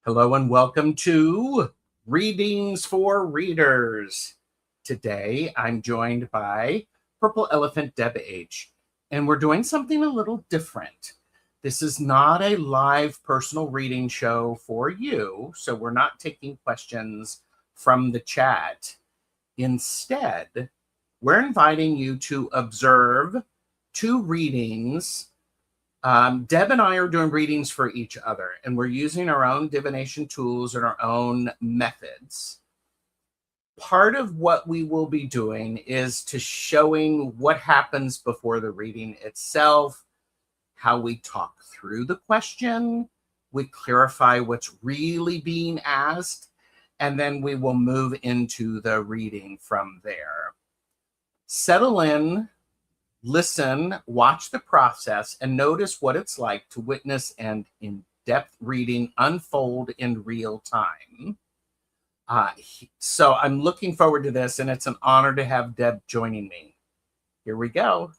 Hello and welcome to Readings for Readers. Today I'm joined by Purple Elephant Deb H, and we're doing something a little different. This is not a live personal reading show for you, so we're not taking questions from the chat. Instead, we're inviting you to observe two readings. Deb and I are doing readings for each other, and we're using our own divination tools and our own methods. Part of what we will be doing is to showing what happens before the reading itself, how we talk through the question, we clarify what's really being asked, and then we will move into the reading from there. Settle in. Listen, watch the process, and notice what it's like to witness an in-depth reading unfold in real time. So I'm looking forward to this, and it's an honor to have Deb joining me. Here we go.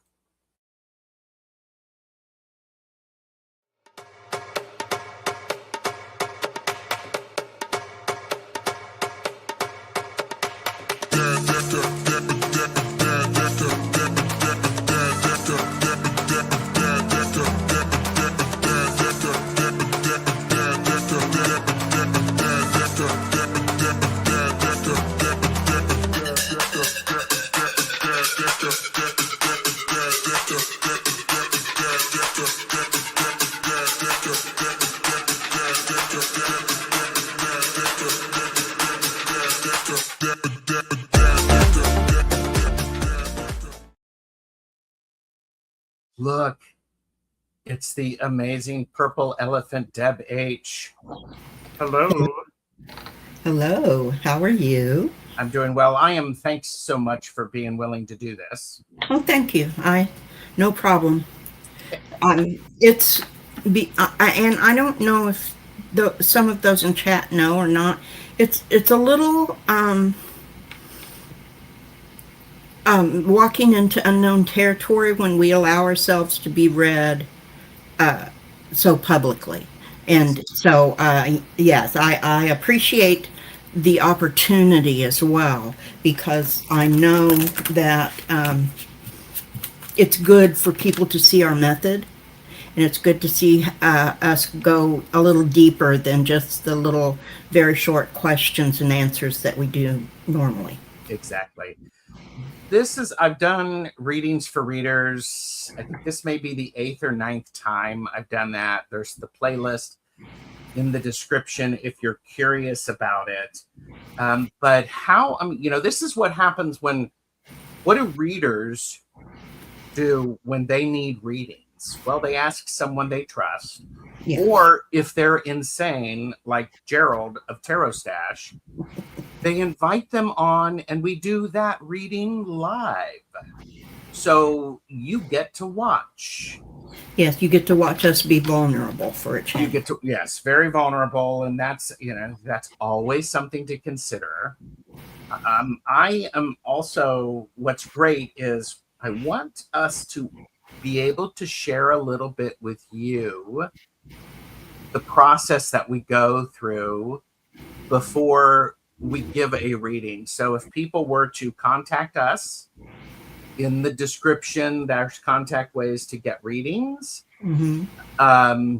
Look, it's the amazing Purple Elephant Deb H. Hello. Hello, how are you? I'm doing well. Thanks so much for being willing to do this. Oh, thank you. No problem. It's and I don't know if some of those in chat know or not. It's a little walking into unknown territory when we allow ourselves to be read so publicly. And so, yes, I appreciate the opportunity as well because I know that it's good for people to see our method, and it's good to see us go a little deeper than just the little very short questions and answers that we do normally. Exactly. I've done readings for readers. I think this may be the 8th or 9th time I've done that. There's the playlist in the description if you're curious about it. But this is what happens what do readers do when they need readings? Well, they ask someone they trust, Yeah. or if they're insane, like Gerald of TarotStache, they invite them on and we do that reading live. So you get to watch. Yes, you get to watch us be vulnerable for a change. You get to, yes, very vulnerable. And that's always something to consider. I am also, what's great is I want us to be able to share a little bit with you the process that we go through before we give a reading. So if people were to contact us, in the description, there's contact ways to get readings. Mm-hmm.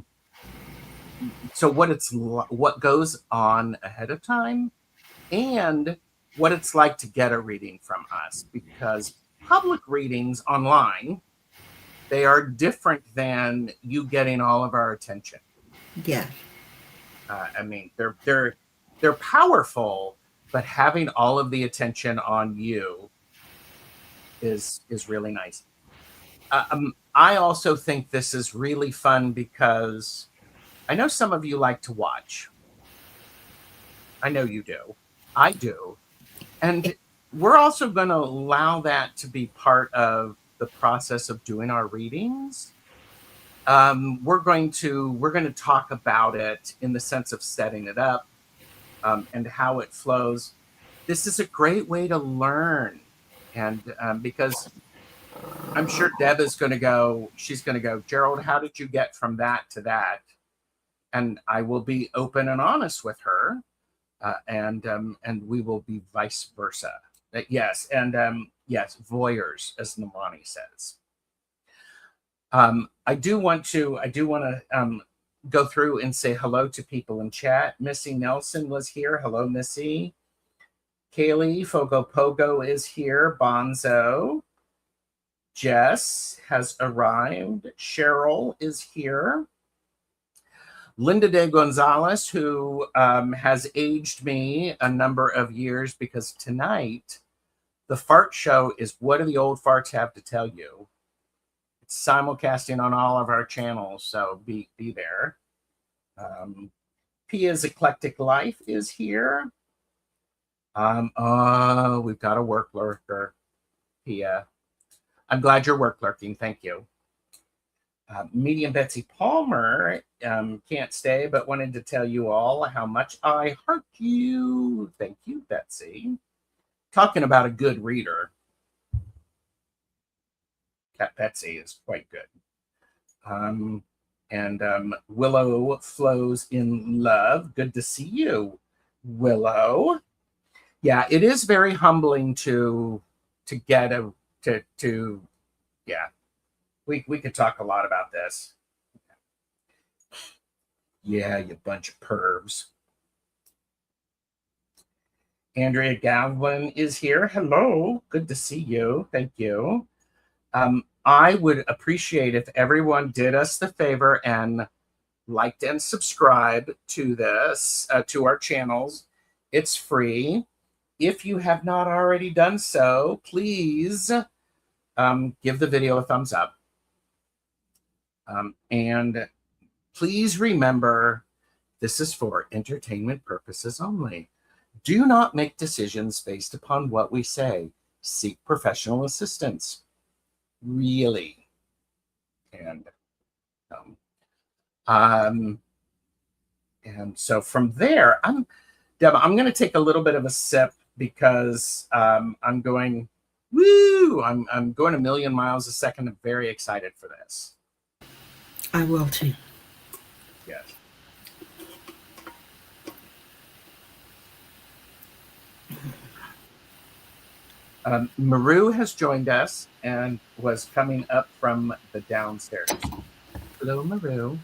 So what goes on ahead of time, and what it's like to get a reading from us, because public readings online, they are different than you getting all of our attention. Yeah. They're powerful, but having all of the attention on you is really nice. I also think this is really fun because I know some of you like to watch. I know you do. I do. And we're also going to allow that to be part of the process of doing our readings. We're going to talk about it in the sense of setting it up and how it flows. This is a great way to learn, and because I'm sure Deb is going to go, she's going to go, Gerald, how did you get from that to that? and I will be open and honest with her, and we will be vice versa. Yes, and yes, voyeurs, as Namani says. I do want to go through and say hello to people in chat. Missy Nelson was here. Hello, Missy. Kaylee Fogo Pogo is here. Bonzo. Jess has arrived. Cheryl is here. Linda de Gonzalez, who has aged me a number of years, because tonight the fart show is What Do the Old Farts Have to Tell You? It's simulcasting on all of our channels, so be there. Pia's Eclectic Life is here. Oh, we've got a work lurker, Pia. I'm glad you're work lurking. Thank you. Medium Betsy Palmer can't stay, but wanted to tell you all how much I heart you. Thank you, Betsy. Talking about a good reader. Cat Betsy is quite good. Willow Flows in Love. Good to see you, Willow. Yeah, it is very humbling to get yeah. We could talk a lot about this. Yeah, you bunch of pervs. Andrea Gavlin is here. Hello. Good to see you. Thank you. I would appreciate if everyone did us the favor and liked and subscribed to this, to our channels. It's free. If you have not already done so, please give the video a thumbs up. And please remember, this is for entertainment purposes only. Do not make decisions based upon what we say. Seek professional assistance. Really. And so from there, Deb, I'm going to take a little bit of a sip, because I'm going a million miles a second. I'm very excited for this. I will too. Yes. Maru has joined us and was coming up from the downstairs. Hello, Maru.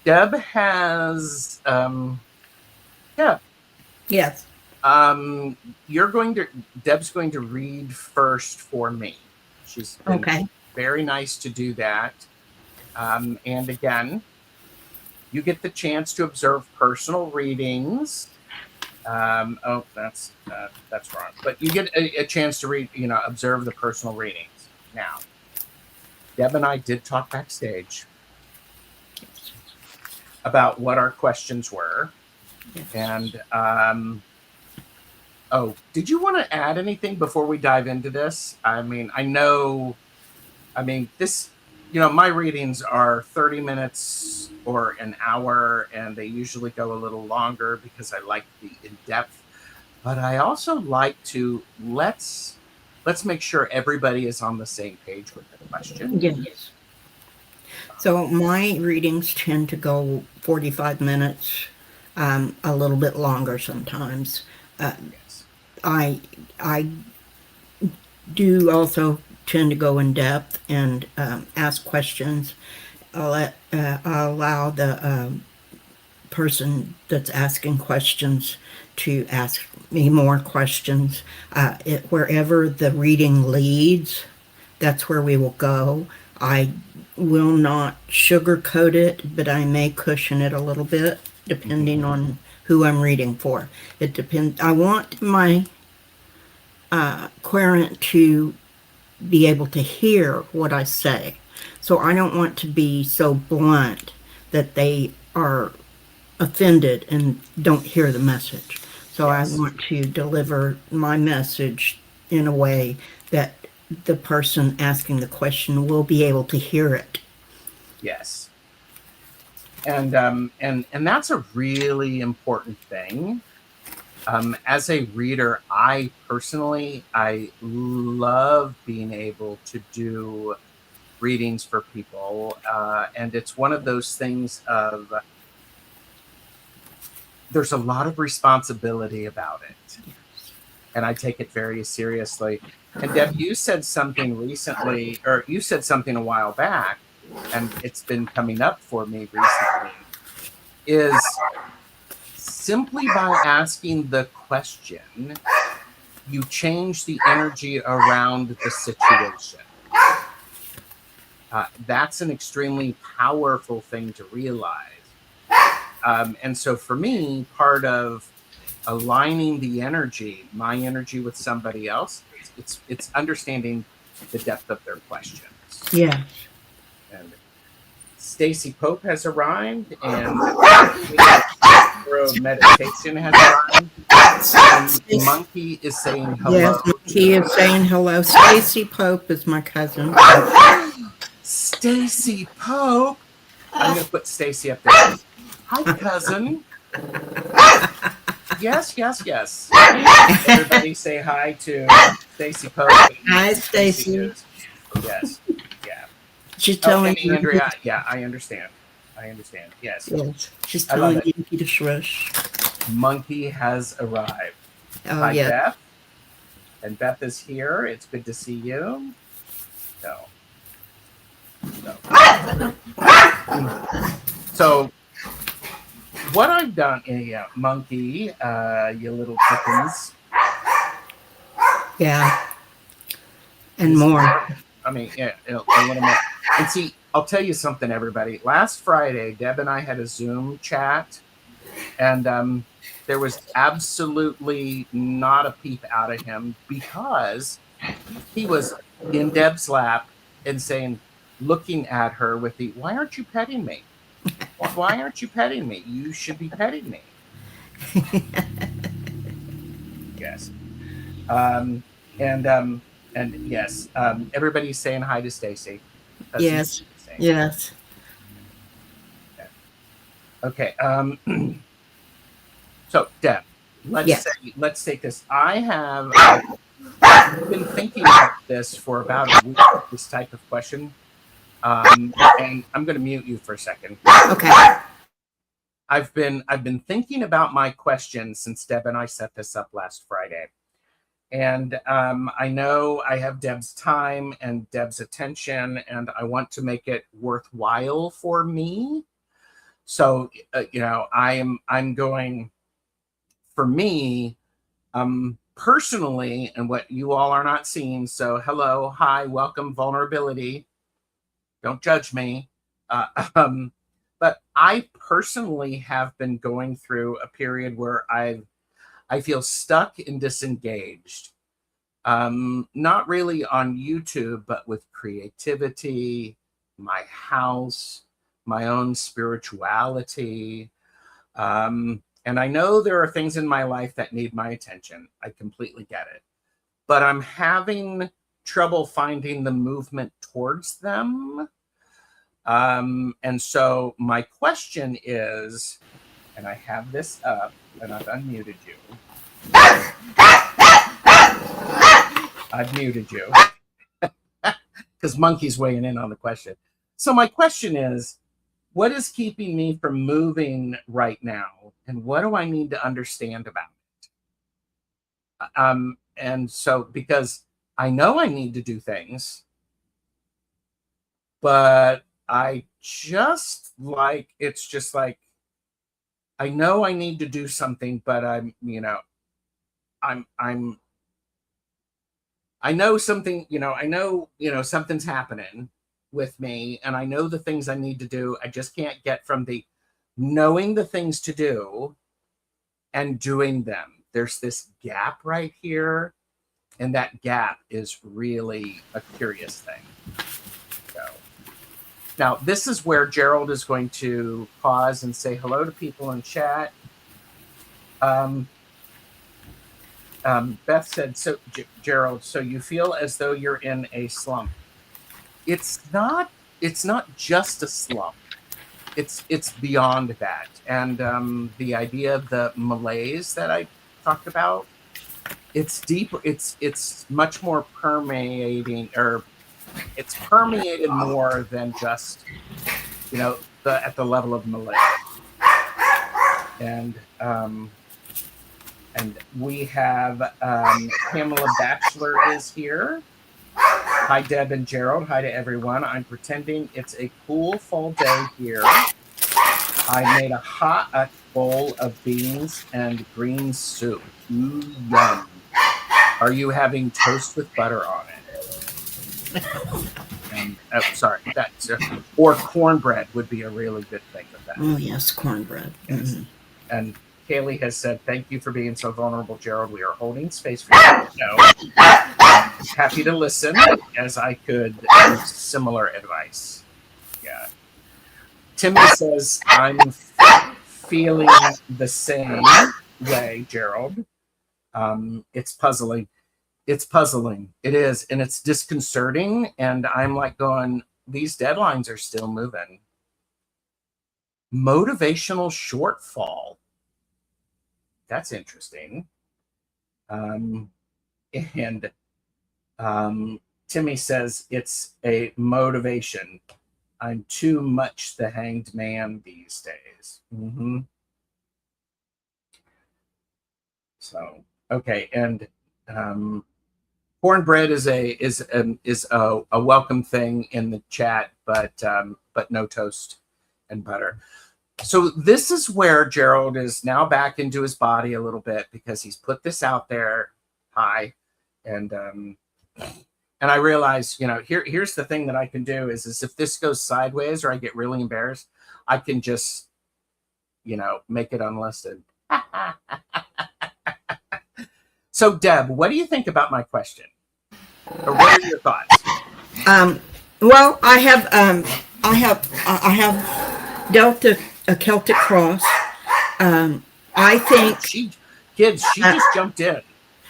Deb has Deb. Yes. Deb's going to read first for me. She's been very nice to do that. And again, you get the chance to observe personal readings. Oh, that's wrong. But you get a chance to read, observe the personal readings. Now, Deb and I did talk backstage about what our questions were. And oh, did you want to add anything before we dive into this? This, my readings are 30 minutes or an hour, and they usually go a little longer because I like the in-depth. But I also like to let's make sure everybody is on the same page with the question. Yes. So my readings tend to go 45 minutes, a little bit longer sometimes. Yes. I do also tend to go in depth and ask questions. I'll allow the person that's asking questions to ask me more questions. Wherever the reading leads, that's where we will go. I will not sugarcoat it, but I may cushion it a little bit, depending on who I'm reading for. It depends. I want my querent to be able to hear what I say. So I don't want to be so blunt that they are offended and don't hear the message. So yes. I want to deliver my message in a way that the person asking the question will be able to hear it. Yes. And that's a really important thing. As a reader, I love being able to do readings for people. And it's one of those things of there's a lot of responsibility about it. And I take it very seriously. And Deb, you said something recently, or you said something a while back, and it's been coming up for me recently, is simply by asking the question, you change the energy around the situation. That's an extremely powerful thing to realize. And so for me, part of aligning the energy, my energy with somebody else, it's understanding the depth of their questions. Yeah. And Stacy Pope has arrived, and meditation has arrived. And Monkey is saying hello. Yes, Monkey is saying hello. Stacy Pope is my cousin. Stacy Pope. I'm going to put Stacy up there. Hi, cousin. Yes. Everybody say hi to Stacy Pope. Hi, Stacy. Yes. Yeah. She's telling me, Andrea. Yeah, I understand. Yes. She's telling Yankee to shush. Monkey has arrived. Oh, hi, yeah. Beth. And Beth is here. It's good to see you. So what I've done, Monkey, you little chickens. Yeah. And more. I mean, yeah, a little more. And see, I'll tell you something, everybody. Last Friday, Deb and I had a Zoom chat, and there was absolutely not a peep out of him because he was in Deb's lap and saying, looking at her with the, why aren't you petting me? Why aren't you petting me? You should be petting me. Yes. And yes, everybody's saying hi to Stacy. Yes. Yes. Okay. So Deb, let's take this. I've been thinking about this for about a week, this type of question. And I'm going to mute you for a second. Okay. I've been thinking about my question since Deb and I set this up last Friday. And I know I have Deb's time and Deb's attention, and I want to make it worthwhile for me. So, I'm going, for me, personally, and what you all are not seeing. So hello, hi, welcome, vulnerability. Don't judge me. But I personally have been going through a period where I feel stuck and disengaged. Not really on YouTube, but with creativity, my house, my own spirituality. And I know there are things in my life that need my attention. I completely get it. But I'm having trouble finding the movement towards them. And so my question is, and I have this up, and I've unmuted you. I've muted you because Monkey's weighing in on the question. So my question is, what is keeping me from moving right now? And what do I need to understand about it? And so, because I know I need to do things, but I just like, it's just like, I know I need to do something, but I know something, I know, something's happening with me, and I know the things I need to do. I just can't get from the knowing the things to do and doing them. There's this gap right here, and that gap is really a curious thing. So now this is where Gerald is going to pause and say hello to people in chat. Beth said, so Gerald, so you feel as though you're in a slump. It's not just a slump. It's beyond that. And the idea of the malaise that I talked about. It's deep. It's much more permeating, or it's permeated more than just, at the level of militia. And we have Pamela Batchelor is here. Hi, Deb and Gerald. Hi to everyone. I'm pretending it's a cool fall day here. I made a hot bowl of beans and green soup. Ooh, yum. Are you having toast with butter on it? And sorry, that's or cornbread would be a really good thing with that. Oh yes, cornbread. Yes. Mm-hmm. And Kaylee has said, "Thank you for being so vulnerable, Gerald. We are holding space for you." No, happy to listen, as I could give similar advice. Yeah. Timmy says, "I'm feeling the same way, Gerald. It's puzzling. It's puzzling. It is, and it's disconcerting. And I'm like going, these deadlines are still moving." Motivational shortfall. That's interesting. And Timmy says it's a motivation. I'm too much the hanged man these days. Mm-hmm. So okay, and cornbread is a welcome thing in the chat, but no toast and butter. So this is where Gerald is now back into his body a little bit, because he's put this out there high, and I realize, here's the thing that I can do is if this goes sideways or I get really embarrassed, I can just, make it unlisted. So Deb, what do you think about my question? Or what are your thoughts? Well, I have dealt a Celtic cross. I think she just jumped in.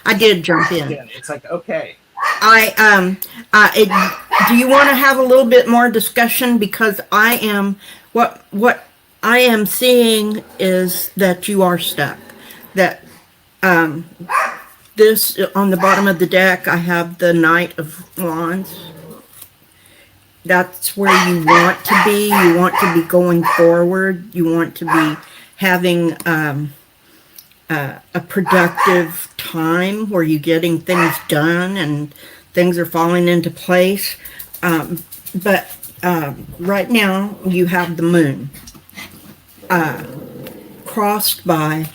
I did jump in. It's like, okay. Do you want to have a little bit more discussion? Because what I am seeing is that you are stuck. That this on the bottom of the deck, I have the Knight of Wands. That's where you want to be. You want to be going forward. You want to be having a productive time where you're getting things done and things are falling into place. But right now you have the moon crossed by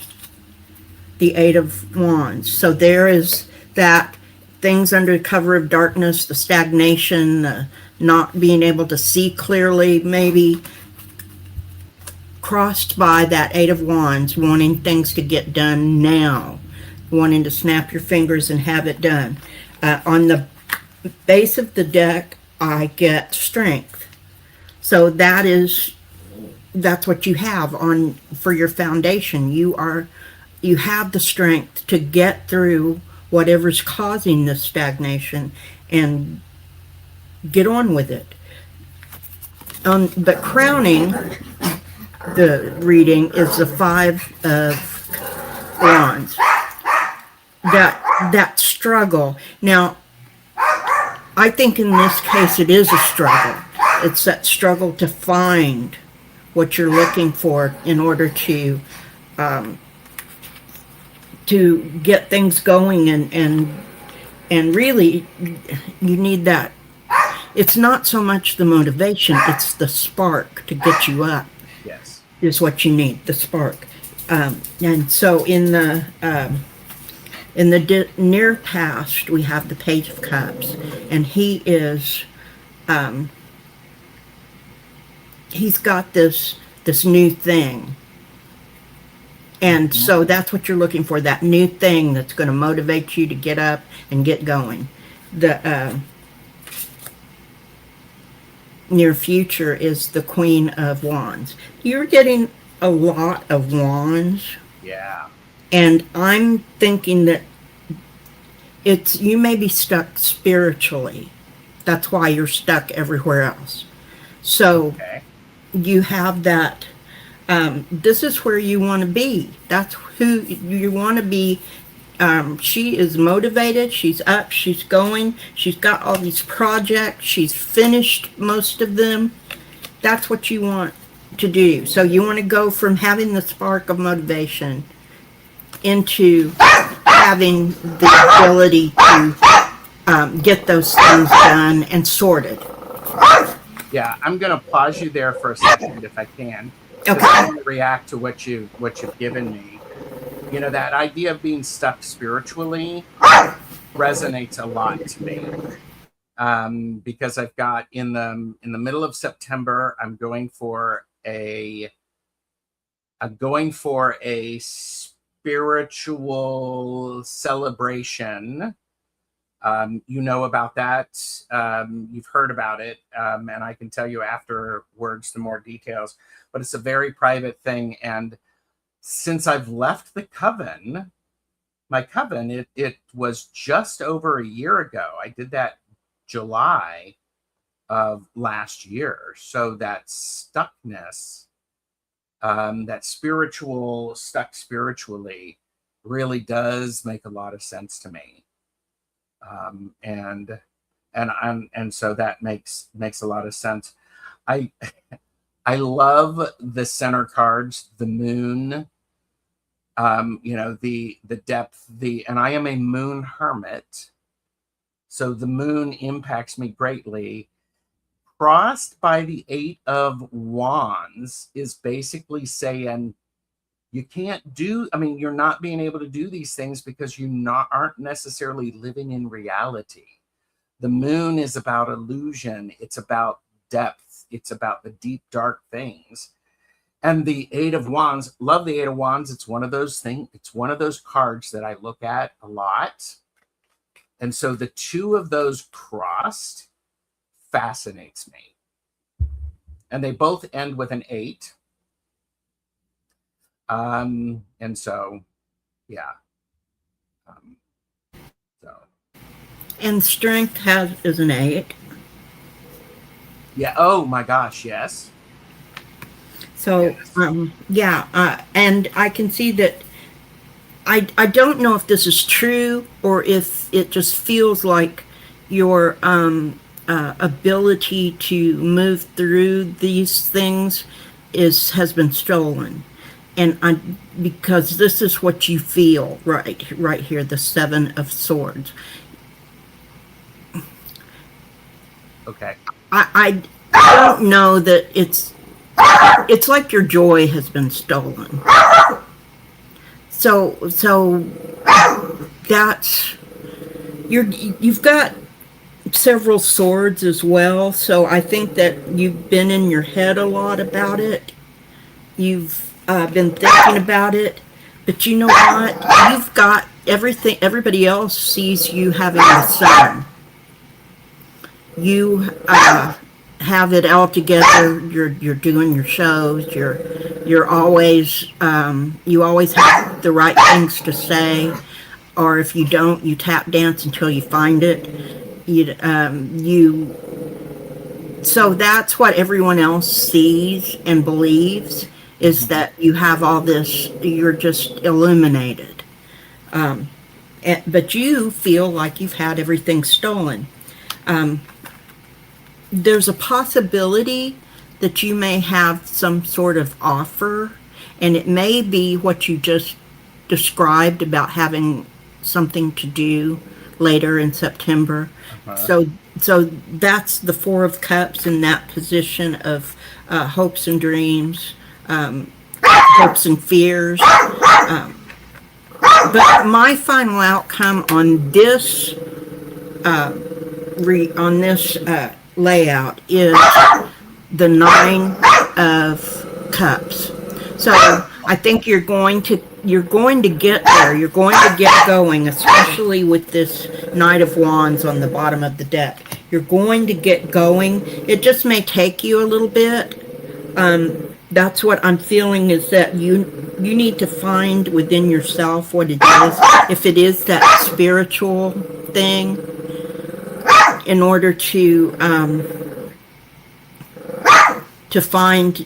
the Eight of Wands. So there is that things under cover of darkness, the stagnation, the not being able to see clearly, maybe crossed by that Eight of Wands, wanting things to get done now, wanting to snap your fingers and have it done. On the base of the deck, I get strength. So that's what you have on for your foundation. You have the strength to get through whatever's causing this stagnation and get on with it. But crowning the reading is the Five of Wands. That struggle. Now, I think in this case it is a struggle. It's that struggle to find what you're looking for in order to get things going, and really you need that. It's not so much the motivation, it's the spark to get you up. Yes, is what you need, the spark. And so in the near past, we have the Page of Cups, and he is he's got this new thing. And so that's what you're looking for, that new thing that's going to motivate you to get up and get going. The near future is the Queen of Wands. You're getting a lot of wands. Yeah. And I'm thinking that you may be stuck spiritually. That's why you're stuck everywhere else. So you have that This is where you want to be. That's who you want to be. She is motivated. She's up. She's going. She's got all these projects. She's finished most of them. That's what you want to do. So you want to go from having the spark of motivation into having the ability to get those things done and sorted. Yeah, I'm going to pause you there for a second if I can. Okay. I want to react to what you've given me. You know, that idea of being stuck spiritually resonates a lot to me. Because I've got in the middle of September, I'm going for a spiritual celebration. You know about that. You've heard about it, and I can tell you afterwards the more details. But it's a very private thing, and since I've left the coven, my coven, it was just over a year ago. I did that July of last year. So that stuckness, that spiritual stuck spiritually, really does make a lot of sense to me. And so that makes a lot of sense. I love the center cards, the moon, you know, the depth, and I am a moon hermit. So the moon impacts me greatly. Crossed by the 8 of Wands is basically saying you can't do, you're not being able to do these things because you aren't necessarily living in reality. The moon is about illusion. It's about depth. It's about the deep, dark things. And the 8 of Wands, love the 8 of Wands. It's one of those things. It's one of those cards that I look at a lot. And so the 2 of those crossed fascinates me. And they both end with an 8. And so, yeah. And strength is an 8. Yeah. Oh my gosh. Yes. So, yes. And I can see that I don't know if this is true or if it just feels like your ability to move through these things has been stolen. And because this is what you feel right here, the 7 of Swords. Okay. I don't know that it's like your joy has been stolen. So that's you've got several swords as well. So I think that you've been in your head a lot about it. You've been thinking about it, but you know what? You've got everything. Everybody else sees you having the sun. You have it all together. You're doing your shows. You're always you always have the right things to say, or if you don't, you tap dance until you find it. So that's what everyone else sees and believes, is that you have all this. You're just illuminated, but you feel like you've had everything stolen. There's a possibility that you may have some sort of offer, and it may be what you just described about having something to do later in September. So that's the 4 of Cups in that position of hopes and dreams, hopes and fears. But my final outcome on this layout is the 9 of Cups. So I think you're going to get there. You're going to get going, especially with this Knight of Wands on the bottom of the deck. You're going to get going. It just may take you a little bit. That's what I'm feeling, is that you need to find within yourself what it is. If it is that spiritual thing, in order to to find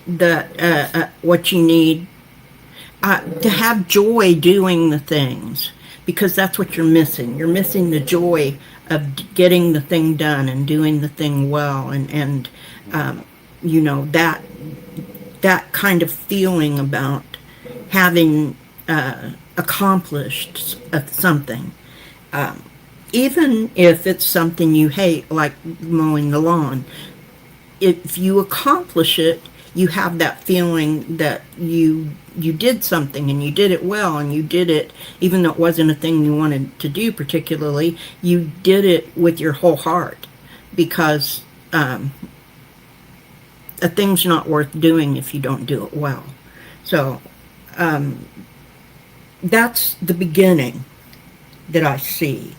what you need, to have joy doing the things, because that's what you're missing. You're missing the joy of getting the thing done and doing the thing well, and you know, that kind of feeling about having accomplished something, even if it's something you hate, like mowing the lawn. If you accomplish it, you have that feeling that you did something and you did it well, and you did it even though it wasn't a thing you wanted to do particularly. You did it with your whole heart, because a thing's not worth doing if you don't do it well. So that's the beginning that I see.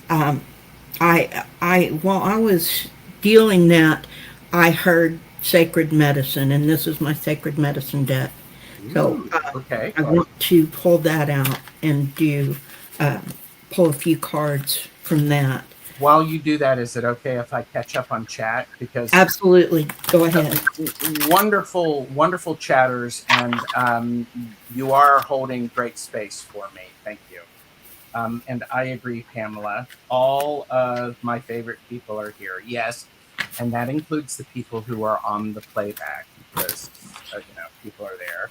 While I was feeling that, I heard sacred medicine, and this is my sacred medicine deck. So Okay. I want to pull that out and pull a few cards from that. While you do that, is it okay if I catch up on chat? Because absolutely, go ahead. Wonderful, wonderful chatters, and you are holding great space for me. Thank you. And I agree, Pamela. All of my favorite people are here. Yes, and that includes the people who are on the playback, because people are there.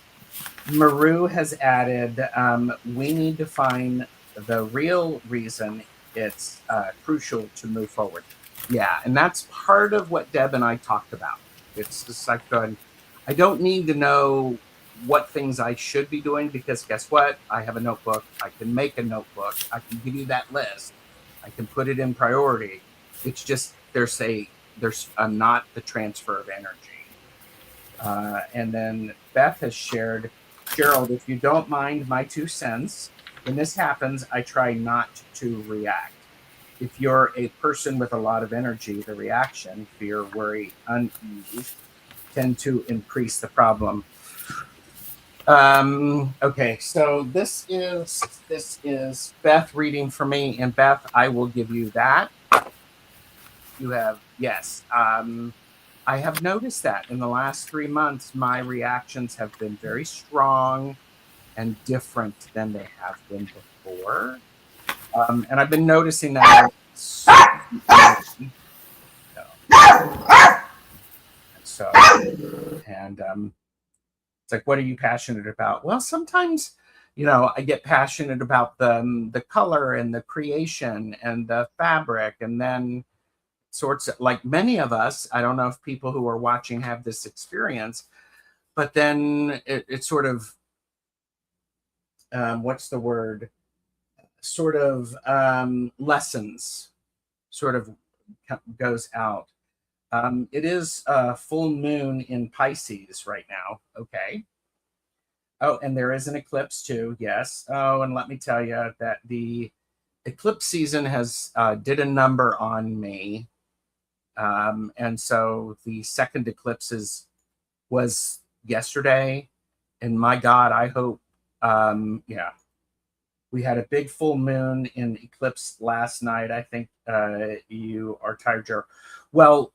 Maru has added, we need to find the real reason it's crucial to move forward. Yeah, and that's part of what Deb and I talked about. It's just like going, I don't need to know what things I should be doing, because guess what? I have a notebook. I can make a notebook. I can give you that list. I can put it in priority. It's just there's not the transfer of energy. And then Beth has shared, Gerald, if you don't mind my 2 cents, when this happens, I try not to react. If you're a person with a lot of energy, the reaction, fear, worry, unease, tend to increase the problem. Okay, so this is Beth reading for me, and Beth, I will give you that. You have, yes. I have noticed that in the last 3 months, my reactions have been very strong and different than they have been before. And I've been noticing that. It's like, what are you passionate about? Well, sometimes, I get passionate about the color and the creation and the fabric, and then sorts of, like many of us, I don't know if people who are watching have this experience, but then it sort of, what's the word? Sort of lessens, sort of goes out. It is a full moon in Pisces right now. Okay. Oh, and there is an eclipse too. Yes. Oh, and let me tell you that the eclipse season has did a number on me. And so the second eclipse was yesterday. And my God, I hope, we had a big full moon in eclipse last night. I think you are tired, Joe. Well,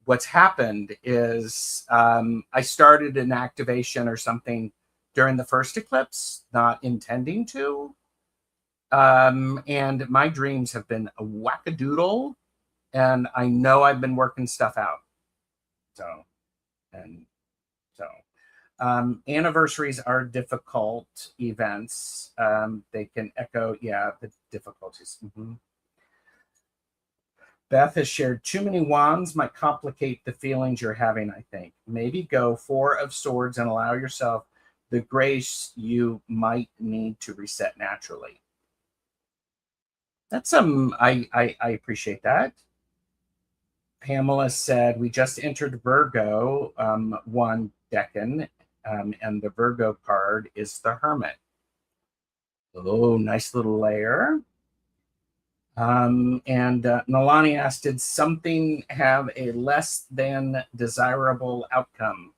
what's happened is I started an activation or something during the first eclipse, not intending to. And my dreams have been a wackadoodle, and I know I've been working stuff out. Anniversaries are difficult events. They can echo, the difficulties. Mm-hmm. Beth has shared, too many wands might complicate the feelings you're having, I think. Maybe go 4 of Swords and allow yourself the grace you might need to reset naturally. That's I appreciate that. Pamela said, we just entered Virgo, 1 decan, and the Virgo card is the Hermit. Oh, nice little layer. And Nalani asked, did something have a less than desirable outcome?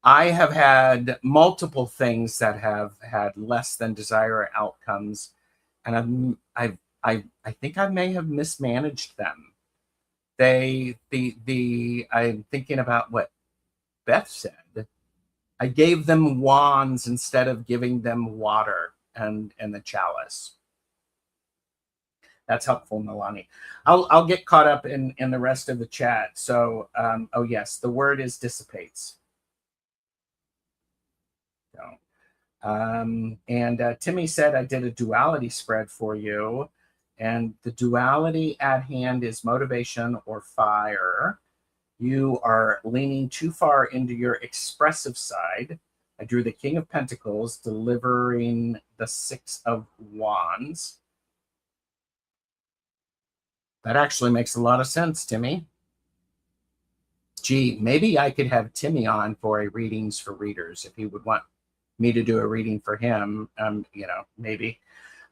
I have had multiple things that have had less than desired outcomes, and I think I may have mismanaged them. I'm thinking about what Beth said, I gave them wands instead of giving them water and the chalice. That's helpful, Nalani. I'll get caught up in the rest of the chat. So, oh yes, the word is dissipates. So, and Timmy said, I did a duality spread for you. And the duality at hand is motivation or fire. You are leaning too far into your expressive side. I drew the King of Pentacles, delivering the Six of Wands. That actually makes a lot of sense, Timmy. Gee, maybe I could have Timmy on for a readings for readers if he would want me to do a reading for him. Maybe.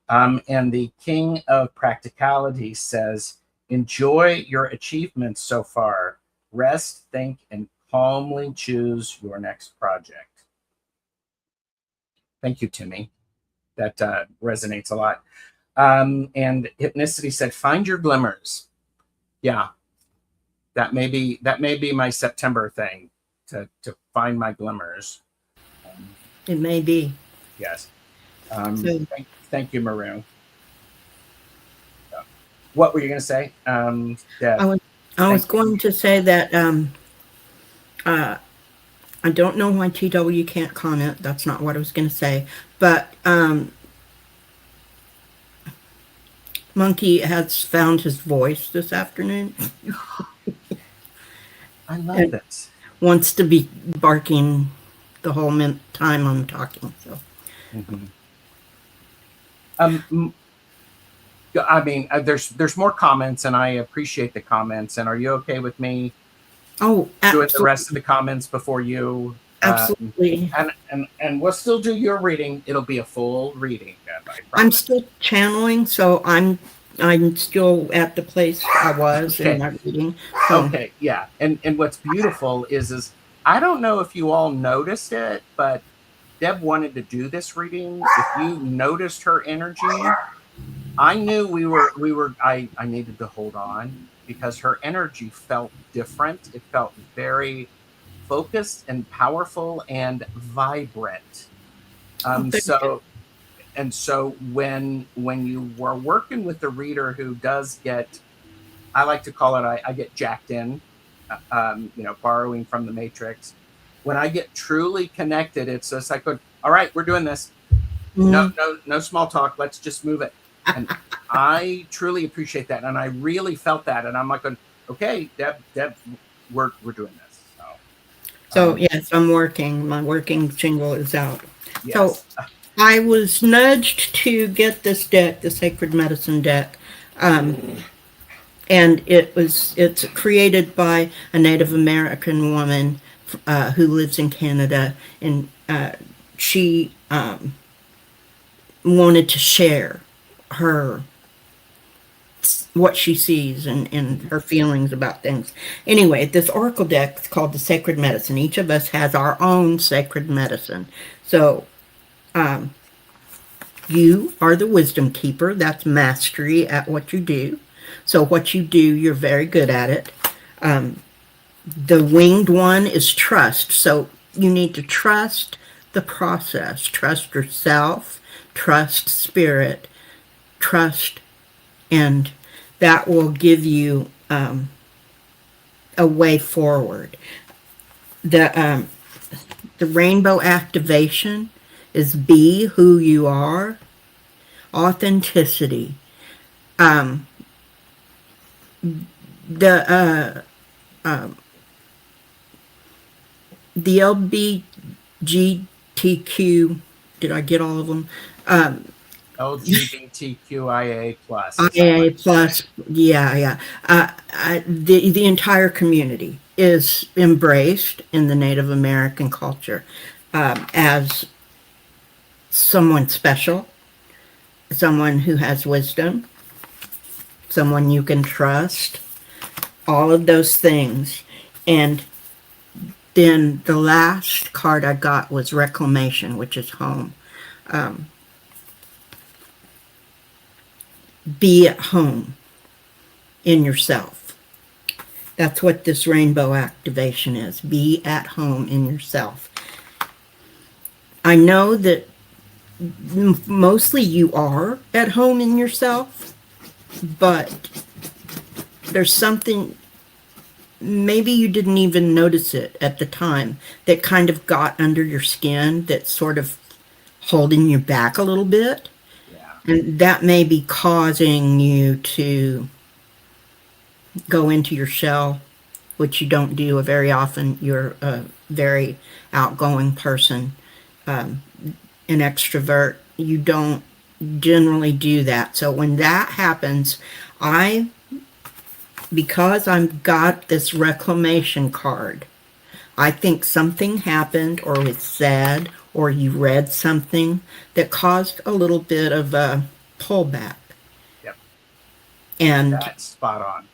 And the King of Practicality says, enjoy your achievements so far. Rest, think, and calmly choose your next project. Thank you, Timmy. That resonates a lot. And Hypnicity said, find your glimmers. Yeah, that may be my September thing, to find my glimmers. It may be. Yes. Thank you, Maroon. What were you going to say? I was going to say that I don't know why TW can't comment. That's not what I was going to say. But Monkey has found his voice this afternoon. I love this. Wants to be barking the whole time I'm talking. So. Mm-hmm. I mean, there's more comments, and I appreciate the comments. And are you okay with me? Oh, doing the rest of the comments before you? Absolutely. And we'll still do your reading. It'll be a full reading. I'm still channeling, so I'm still at the place I was in my reading. So. Okay, yeah. And what's beautiful is I don't know if you all noticed it, but Deb wanted to do this reading. If you noticed her energy, I knew I needed to hold on because her energy felt different. It felt very focused and powerful and vibrant. So when you were working with the reader who does get, I like to call it, I get jacked in, borrowing from the Matrix. When I get truly connected, it's just like, all right, we're doing this. Mm-hmm. No small talk. Let's just move it. And I truly appreciate that. And I really felt that. And I'm like, okay, Deb, we're doing this. So yes, I'm working. My working jingle is out. Yes. So I was nudged to get this deck, the Sacred Medicine deck. And it's created by a Native American woman who lives in Canada, and she wanted to share what she sees and her feelings about things. Anyway, this oracle deck is called the Sacred Medicine. Each of us has our own sacred medicine. So you are the wisdom keeper. That's mastery at what you do. So what you do, you're very good at it. The winged one is trust. So you need to trust the process, trust yourself, trust spirit, trust, and that will give you a way forward. The rainbow activation is be who you are, authenticity. The LGBTQ, did I get all of them? LGBTQIA plus. IA plus, yeah. The entire community is embraced in the Native American culture as someone special, someone who has wisdom, someone you can trust, all of those things. And then the last card I got was reclamation, which is home. Be at home in yourself. That's what this rainbow activation is. Be at home in yourself. I know that mostly you are at home in yourself, but there's something, maybe you didn't even notice it at the time, that kind of got under your skin, that's sort of holding you back a little bit. Yeah. And that may be causing you to go into your shell, which you don't do very often. You're a very outgoing person, an extrovert. You don't generally do that. So when that happens, I, because I've got this reclamation card, I think something happened or was said or you read something that caused a little bit of a pullback. Yep. And That's spot on.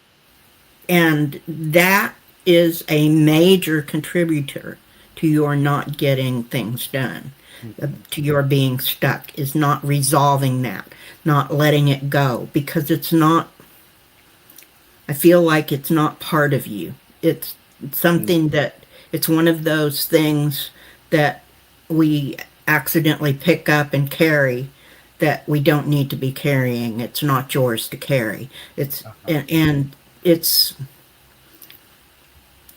And that is a major contributor to your not getting things done, to your being stuck, is not resolving that, not letting it go, because it's not, I feel like it's not part of you. It's something that, it's one of those things that we accidentally pick up and carry that we don't need to be carrying. It's not yours to carry. It's, and it's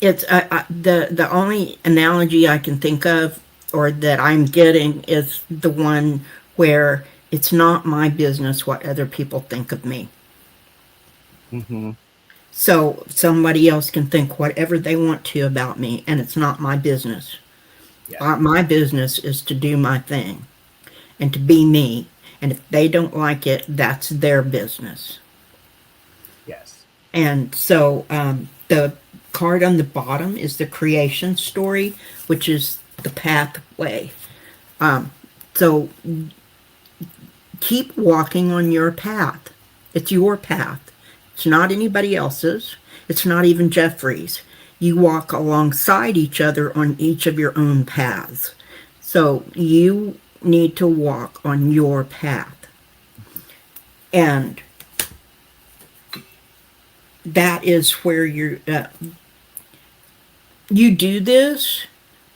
the only analogy I can think of or that I'm getting is the one where it's not my business what other people think of me. Mm-hmm. So somebody else can think whatever they want to about me, and it's not my business. Yeah. My business is to do my thing and to be me. And if they don't like it, that's their business. Yes. And so the card on the bottom is the creation story, which is the pathway. So keep walking on your path. It's your path. It's not anybody else's. It's not even Jeffrey's. You walk alongside each other on each of your own paths. So you need to walk on your path. And that is where you do this,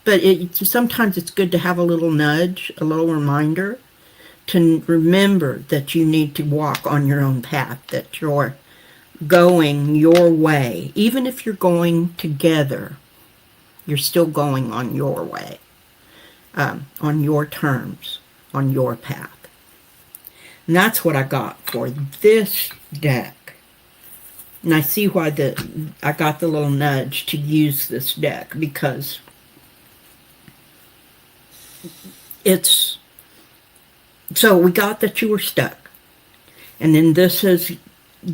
but sometimes it's good to have a little nudge, a little reminder to remember that you need to walk on your own path, that you're going your way. Even if you're going together, you're still going on your way, on your terms, on your path. And that's what I got for this deck. And I see why I got the little nudge to use this deck, because it's, so we got that you were stuck. And then this has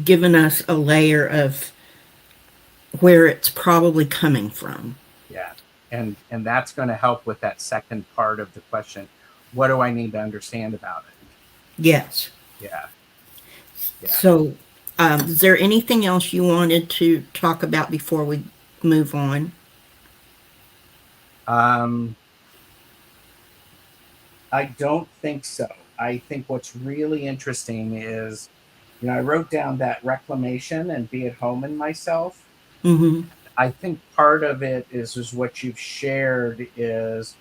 given us a layer of where it's probably coming from. Yeah. And that's going to help with that second part of the question. What do I need to understand about it? Yes. Yeah. So, is there anything else you wanted to talk about before we move on? I don't think so. I think what's really interesting is, I wrote down that reclamation and be at home in myself. Mm-hmm. I think part of it is what you've shared is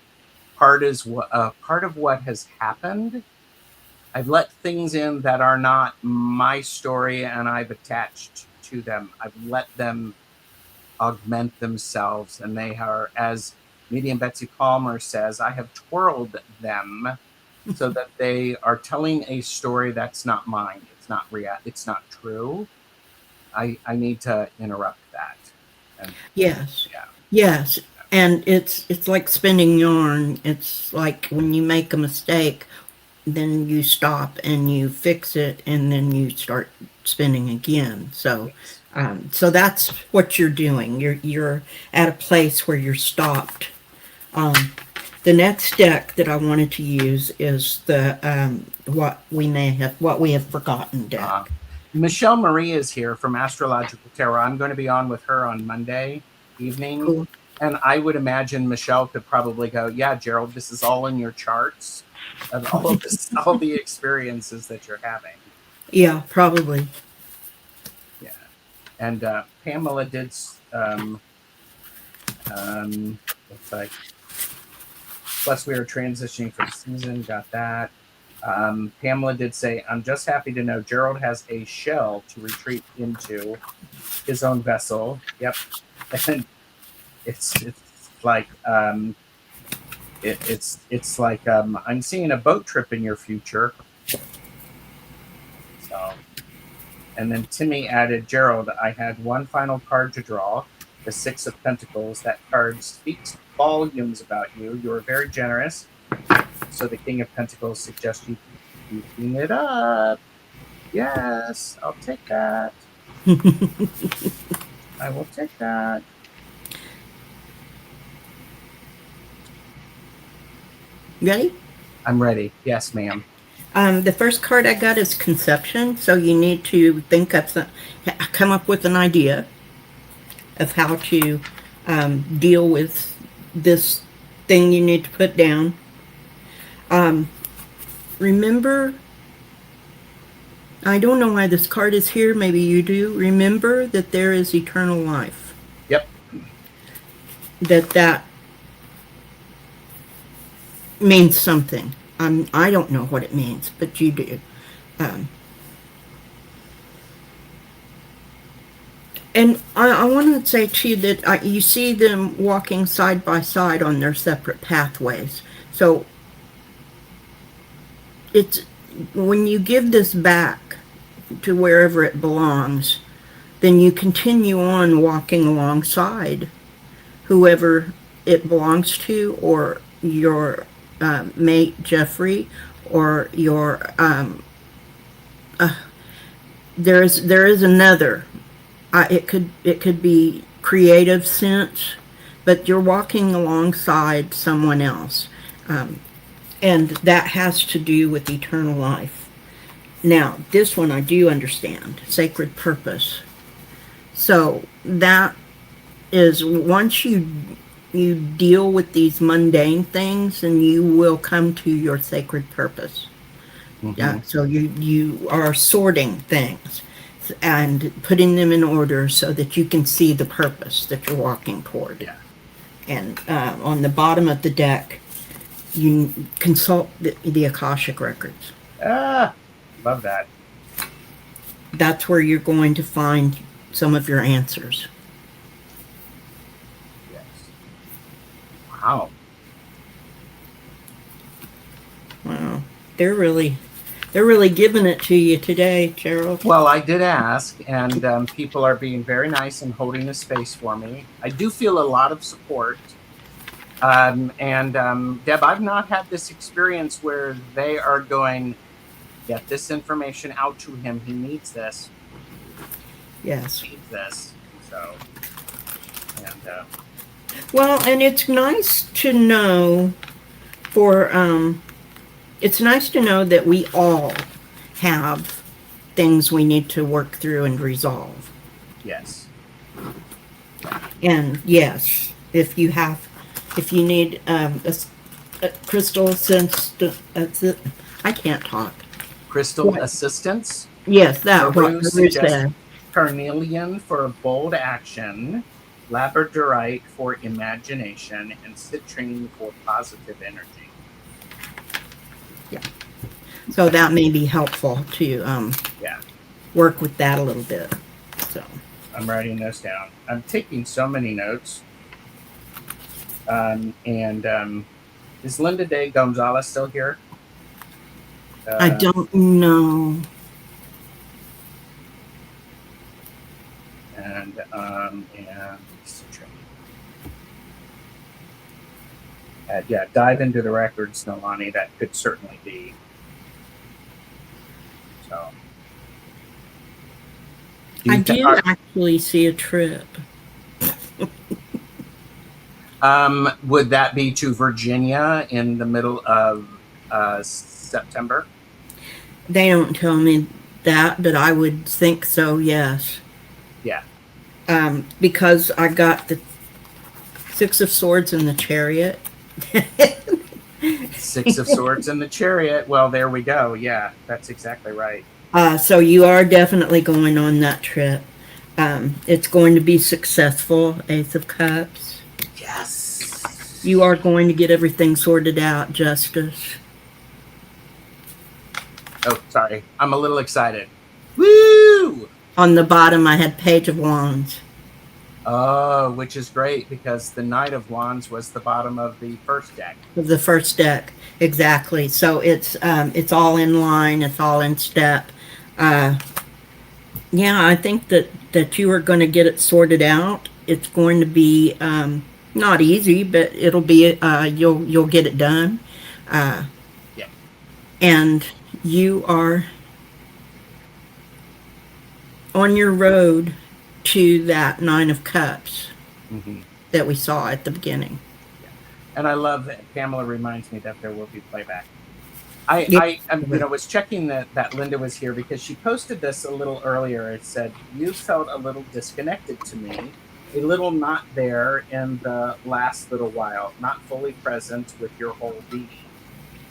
part of what has happened. I've let things in that are not my story, and I've attached to them. I've let them augment themselves, and they are, as Medium Betsy Palmer says, I have twirled them so that they are telling a story that's not mine. It's not real. It's not true. I need to interrupt that. And, Yes. yeah. Yes. And it's like spinning yarn. It's like when you make a mistake, then you stop and you fix it, and then you start spinning again. So, so that's what you're doing. You're at a place where you're stopped. The next deck that I wanted to use is the what we have forgotten deck. Michelle Marie is here from Astrological Tarot. I'm going to be on with her on Monday evening. Cool. And I would imagine Michelle could probably go, yeah, Gerald, this is all in your charts of all the experiences that you're having. Yeah, probably. Yeah. And Pamela did. Looks like. Plus, we are transitioning for the season. Got that. Pamela did say, "I'm just happy to know Gerald has a shell to retreat into his own vessel." Yep, and it's like it's like I'm seeing a boat trip in your future. So, and then Timmy added, "Gerald, I had one final card to draw, the Six of Pentacles. That card speaks volumes about you. You are very generous. So the King of Pentacles suggests you keeping it up." Yes, I'll take that. I will take that. Ready? I'm ready. Yes, ma'am. The first card I got is conception. So you need to think of come up with an idea of how to deal with this thing you need to put down. Remember, I don't know why this card is here. Maybe you do. Remember that there is eternal life. Yep. That means something. I don't know what it means, but you do. And I want to say to you that you see them walking side by side on their separate pathways. So it's when you give this back to wherever it belongs, then you continue on walking alongside whoever it belongs to, or your mate Jeffrey, or your there is another. It could be creative sense, but you're walking alongside someone else, and that has to do with eternal life. Now, this one I do understand, sacred purpose. So that is, once you deal with these mundane things, and you will come to your sacred purpose. Mm-hmm. So you are sorting things and putting them in order so that you can see the purpose that you're walking toward. Yeah. And on the bottom of the deck, you consult the Akashic records. Love that. That's where you're going to find some of your answers. Yes. Wow. Wow. They're really giving it to you today, Gerald. Well, I did ask, and people are being very nice and holding the space for me. I do feel a lot of support. And Deb, I've not had this experience where they are going, "Get this information out to him. He needs this." Yes. He needs this. So, and well, and it's nice to know it's nice to know that we all have things we need to work through and resolve. Yes. And yes, if you need a crystal I can't talk. Crystal assistance. Yes, that Peru suggests carnelian for bold action, labradorite for imagination, and citrine for positive energy. Yeah. So that may be helpful to work with that a little bit. So I'm writing those down. I'm taking so many notes. Is Linda Day Gonzalez still here? I don't know. And citrine. Dive into the records, Nolani. That could certainly be. So, I did actually see a trip. Would that be to Virginia in the middle of September? They don't tell me that, but I would think so, yes. Yeah. Because I got the Six of Swords in the Chariot. Six of Swords in the Chariot. Well, there we go. Yeah, that's exactly right. So you are definitely going on that trip. It's going to be successful, Ace of Cups. Yes. You are going to get everything sorted out, Justice. Oh, sorry. I'm a little excited. Woo! On the bottom, I had Page of Wands. Oh, which is great because the Knight of Wands was the bottom of the first deck. Of the first deck, exactly. So it's all in line. It's all in step. Yeah, I think that you are going to get it sorted out. It's going to be not easy, but it'll be you'll get it done. Yeah. And you are on your road to that Nine of Cups that we saw at the beginning. Yeah. And I love that Pamela reminds me that there will be playback. I was checking that Linda was here because she posted this a little earlier. It said, you felt a little disconnected to me, a little not there in the last little while, not fully present with your whole being,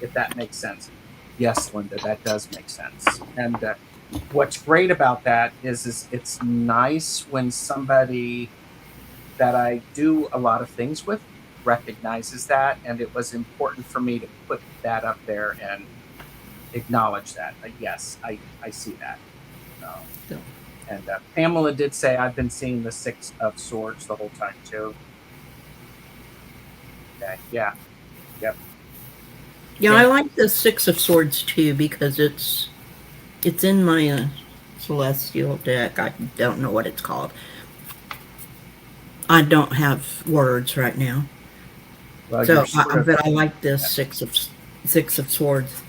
if that makes sense. Yes, Linda, that does make sense. And what's great about that is it's nice when somebody that I do a lot of things with recognizes that, and it was important for me to put that up there and acknowledge that. Yes, I see that. And Pamela did say I've been seeing the Six of Swords the whole time too. Okay, yeah, yep. Yeah, I like the Six of Swords too because it's in my celestial deck. I don't know what it's called. I don't have words right now. Well, So, but I like this Six of Swords.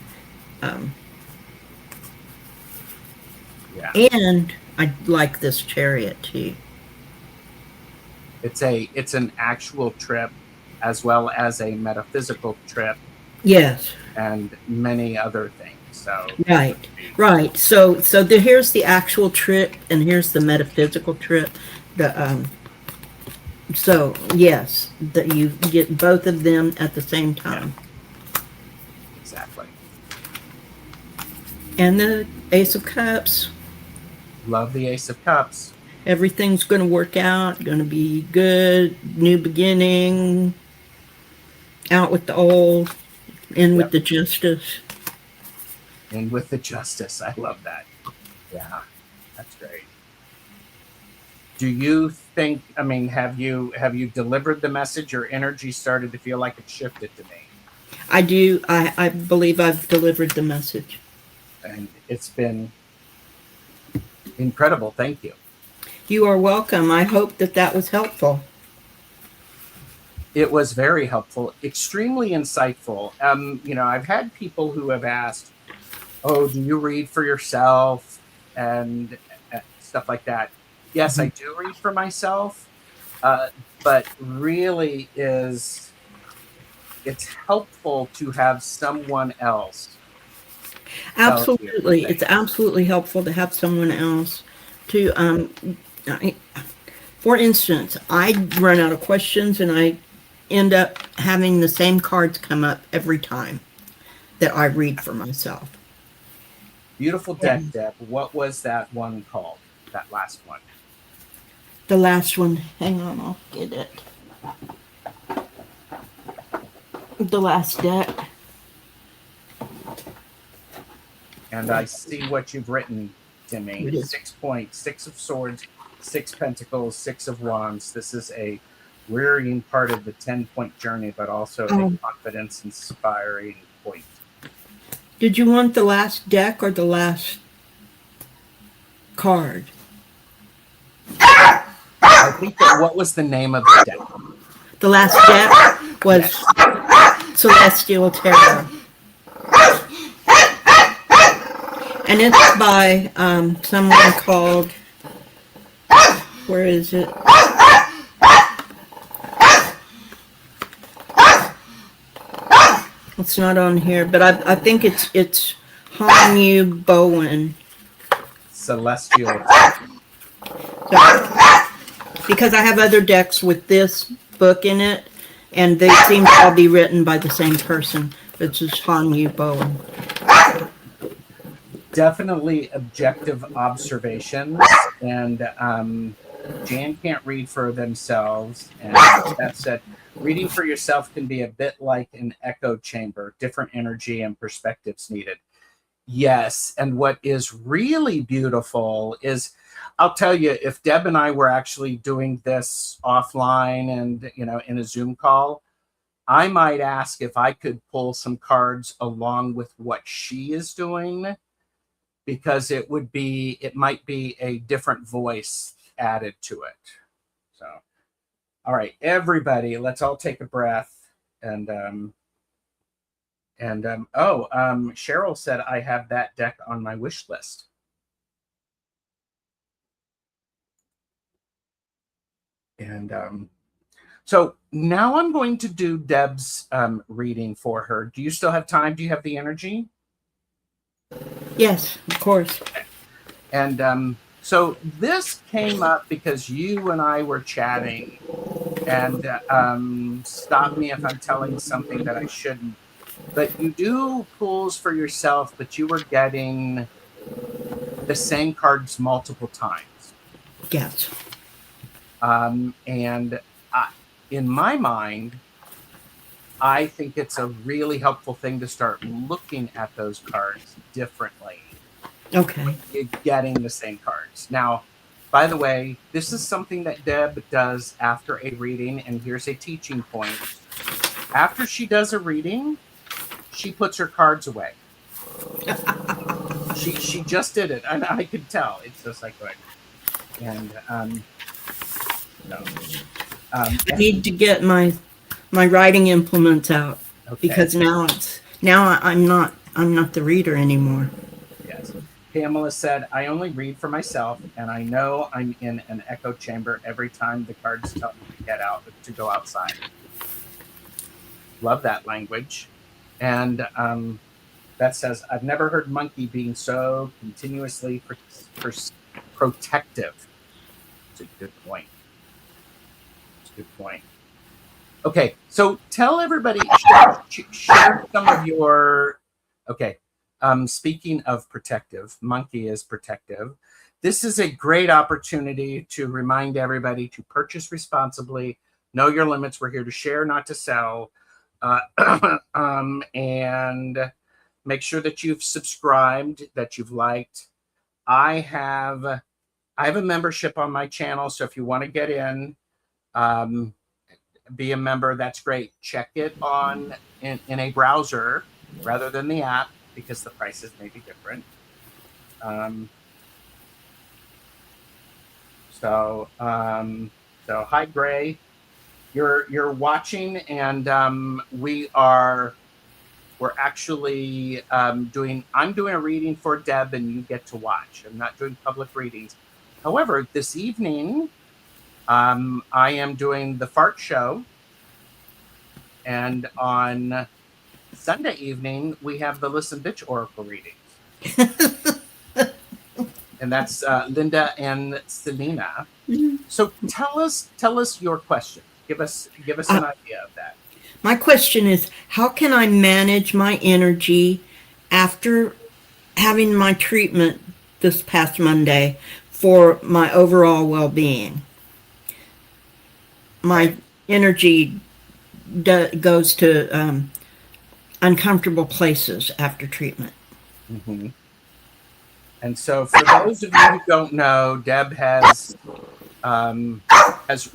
Yeah. And I like this Chariot too. It's an actual trip as well as a metaphysical trip. Yes. And many other things. So right. So here's the actual trip, and here's the metaphysical trip. So yes, that you get both of them at the same time. Yeah. Exactly. And the Ace of Cups. Love the Ace of Cups. Everything's going to work out. Going to be good. New beginning. Out with the old. In with the Justice. In with the Justice. I love that. Yeah, that's great. Do you think, have you delivered the message? Your energy started to feel like it shifted to me. I do. I believe I've delivered the message. And it's been incredible. Thank you. You are welcome. I hope that was helpful. It was very helpful, extremely insightful. I've had people who have asked, oh, do you read for yourself and stuff like that? Yes, I do read for myself, but really it's helpful to have someone else. Absolutely. It's absolutely helpful to have someone else to, for instance, I run out of questions and I end up having the same cards come up every time that I read for myself. Beautiful deck, Deb. What was that one called? That last one? The last one. Hang on, I'll get it. The last deck. And I see what you've written to me. 6 points, 6 of Swords, 6 Pentacles, 6 of Wands. This is a wearying part of the 10-point journey, but also a confidence-inspiring point. Did you want the last deck or the last card? I think what was the name of the deck? The last deck was Celestial Tarot. And it's by someone called, where is it? It's not on here, but I think it's Hanyu Bowen. Celestial. Because I have other decks with this book in it, and they seem to all be written by the same person. It's just Hanyu Bowen. definitely objective observations, and Jan can't read for themselves. And that said, reading for yourself can be a bit like an echo chamber, different energy and perspectives needed. Yes, and what is really beautiful is, I'll tell you, if Deb and I were actually doing this offline and in a Zoom call, I might ask if I could pull some cards along with what she is doing, because it might be a different voice added to it. So, all right, everybody, let's all take a breath. And Cheryl said I have that deck on my wish list. And so now I'm going to do Deb's reading for her. Do you still have time? Do you have the energy? Yes, of course. And so this came up because you and I were chatting, and stop me if I'm telling something that I shouldn't. But you do pulls for yourself, but you were getting the same cards multiple times. Yes. And in my mind, I think it's a really helpful thing to start looking at those cards differently. Okay. You're getting the same cards. Now, by the way, this is something that Deb does after a reading, and here's a teaching point. After she does a reading, she puts her cards away. she just did it, and I could tell. It's just like good. And I need to get my writing implements out, okay. because now I'm not the reader anymore. Yes. Pamela said, I only read for myself, and I know I'm in an echo chamber every time the cards tell me to get out, to go outside. Love that language. And that says, I've never heard Monkey being so continuously protective. It's a good point. It's a good point. Okay, so tell everybody, share some of your, okay, speaking of protective, Monkey is protective. This is a great opportunity to remind everybody to purchase responsibly, know your limits. We're here to share, not to sell. And make sure that you've subscribed, that you've liked. I have a membership on my channel, so if you want to get in, be a member, that's great. Check it in a browser rather than the app, because the prices may be different. So hi Gray, you're watching, and we're actually I'm doing a reading for Deb, and you get to watch. I'm not doing public readings. However, this evening I am doing the Fart Show, and on Sunday evening we have the Listen Bitch Oracle readings. And that's Linda and Selena. So tell us your question. Give us an idea of that. My question is, how can I manage my energy after having my treatment this past Monday for my overall well-being? My energy goes to uncomfortable places after treatment. Mm-hmm. And so for those of you who don't know, Deb has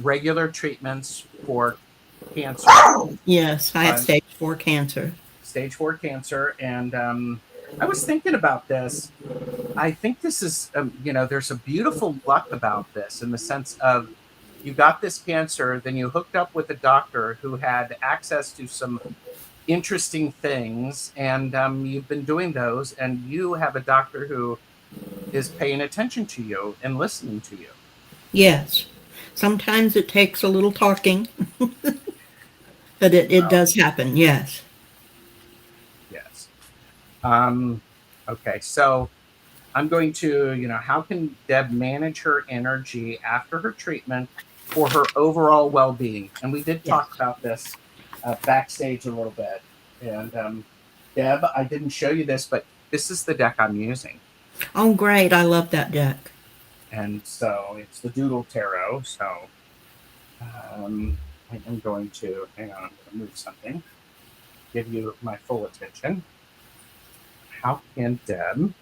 regular treatments for cancer. Yes, I have stage 4 cancer. Stage 4 cancer. And I was thinking about this. I think this is, there's a beautiful luck about this, in the sense of, you got this cancer, then you hooked up with a doctor who had access to some interesting things, and you've been doing those, and you have a doctor who is paying attention to you and listening to you. Yes. Sometimes it takes a little talking, but it does happen, yes. Yes. Okay, so I'm going to, how can Deb manage her energy after her treatment for her overall well-being? And we did talk about this backstage a little bit. And Deb, I didn't show you this, but this is the deck I'm using. Oh, great. I love that deck. And so it's the Doodle Tarot. So I am going to, hang on, I'm going to move something, give you my full attention. How can Deb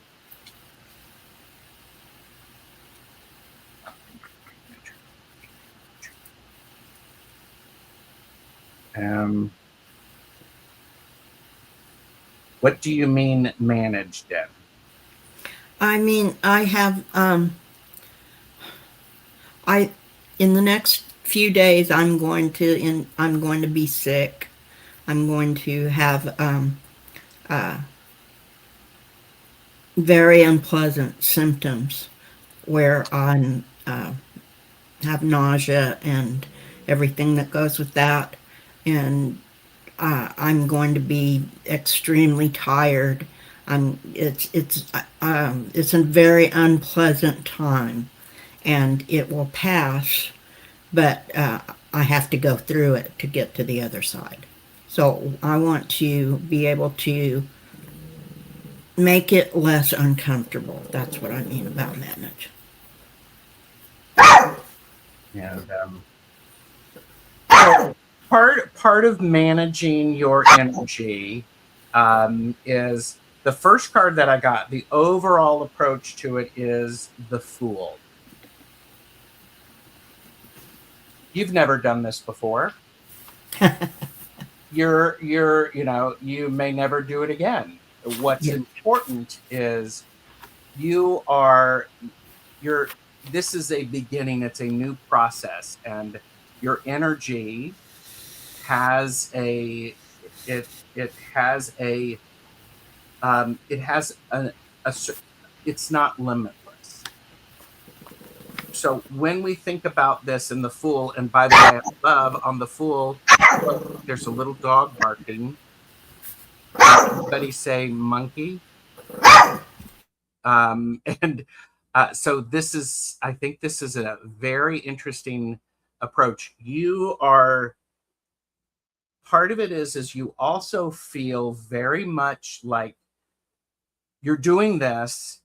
what do you mean manage, Deb? I mean, I have, I, in the next few days, I'm going to be sick. I'm going to have, very unpleasant symptoms where have nausea and everything that goes with that. And I'm going to be extremely tired. It's a very unpleasant time, and it will pass, but I have to go through it to get to the other side. So I want to be able to make it less uncomfortable. That's what I mean about manage. And so part of managing your energy is the first card that I got. The overall approach to it is the Fool. You've never done this before. You may never do it again. What's Yeah. important is this is a beginning, it's a new process, and your energy has a it has a it's not limitless. So when we think about this in the Fool, and by the way, I love on the Fool, there's a little dog barking. Anybody say monkey? And so I think this is a very interesting approach. Part of it is you also feel very much like you're doing this,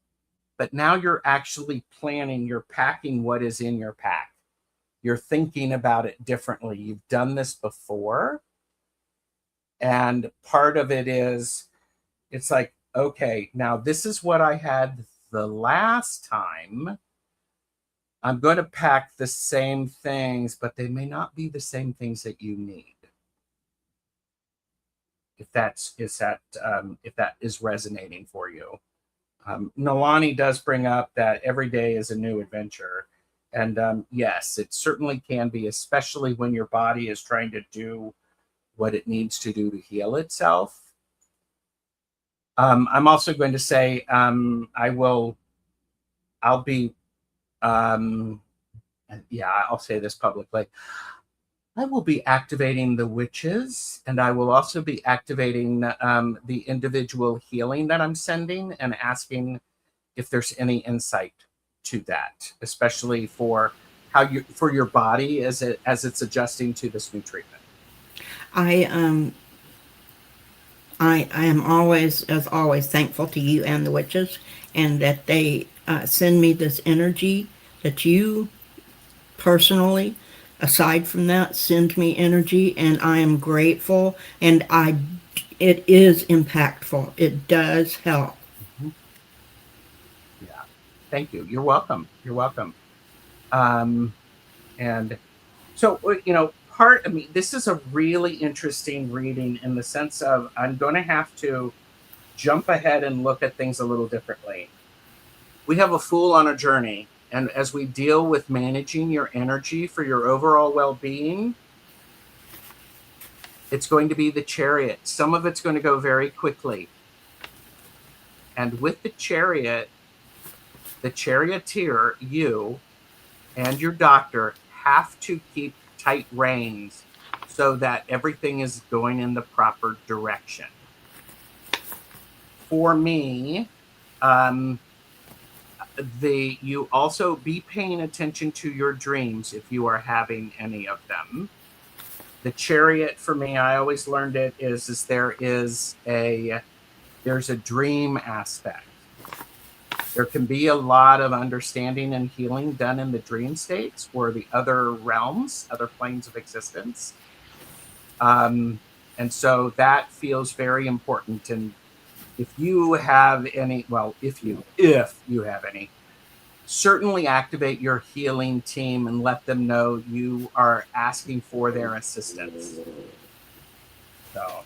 but now you're actually planning, you're packing what is in your pack. You're thinking about it differently. You've done this before. And part of it is, it's like, okay, now this is what I had the last time. I'm going to pack the same things, but they may not be the same things that you need. If that is resonating for you. Nalani does bring up that every day is a new adventure. And yes, it certainly can be, especially when your body is trying to do what it needs to do to heal itself. I'm also going to say I'll say this publicly. I will be activating the witches, and I will also be activating the individual healing that I'm sending and asking if there's any insight to that, especially for for your body as it's adjusting to this new treatment. I am always, as always, thankful to you and the witches, and that they send me this energy, that you personally, aside from that, send me energy, and I am grateful, and it is impactful. It does help. Mm-hmm. Yeah. Thank you. You're welcome. You're welcome. And so, this is a really interesting reading in the sense of I'm going to have to jump ahead and look at things a little differently. We have a Fool on a journey, and as we deal with managing your energy for your overall well-being, it's going to be the Chariot. Some of it's going to go very quickly. And with the Chariot, the charioteer, you and your doctor have to keep tight reins so that everything is going in the proper direction. For me, you also be paying attention to your dreams if you are having any of them. The Chariot, for me, I always learned it there's a dream aspect. There can be a lot of understanding and healing done in the dream states or the other realms, other planes of existence. And so that feels very important. And if you have any, well, if you have any, certainly activate your healing team and let them know you are asking for their assistance. So,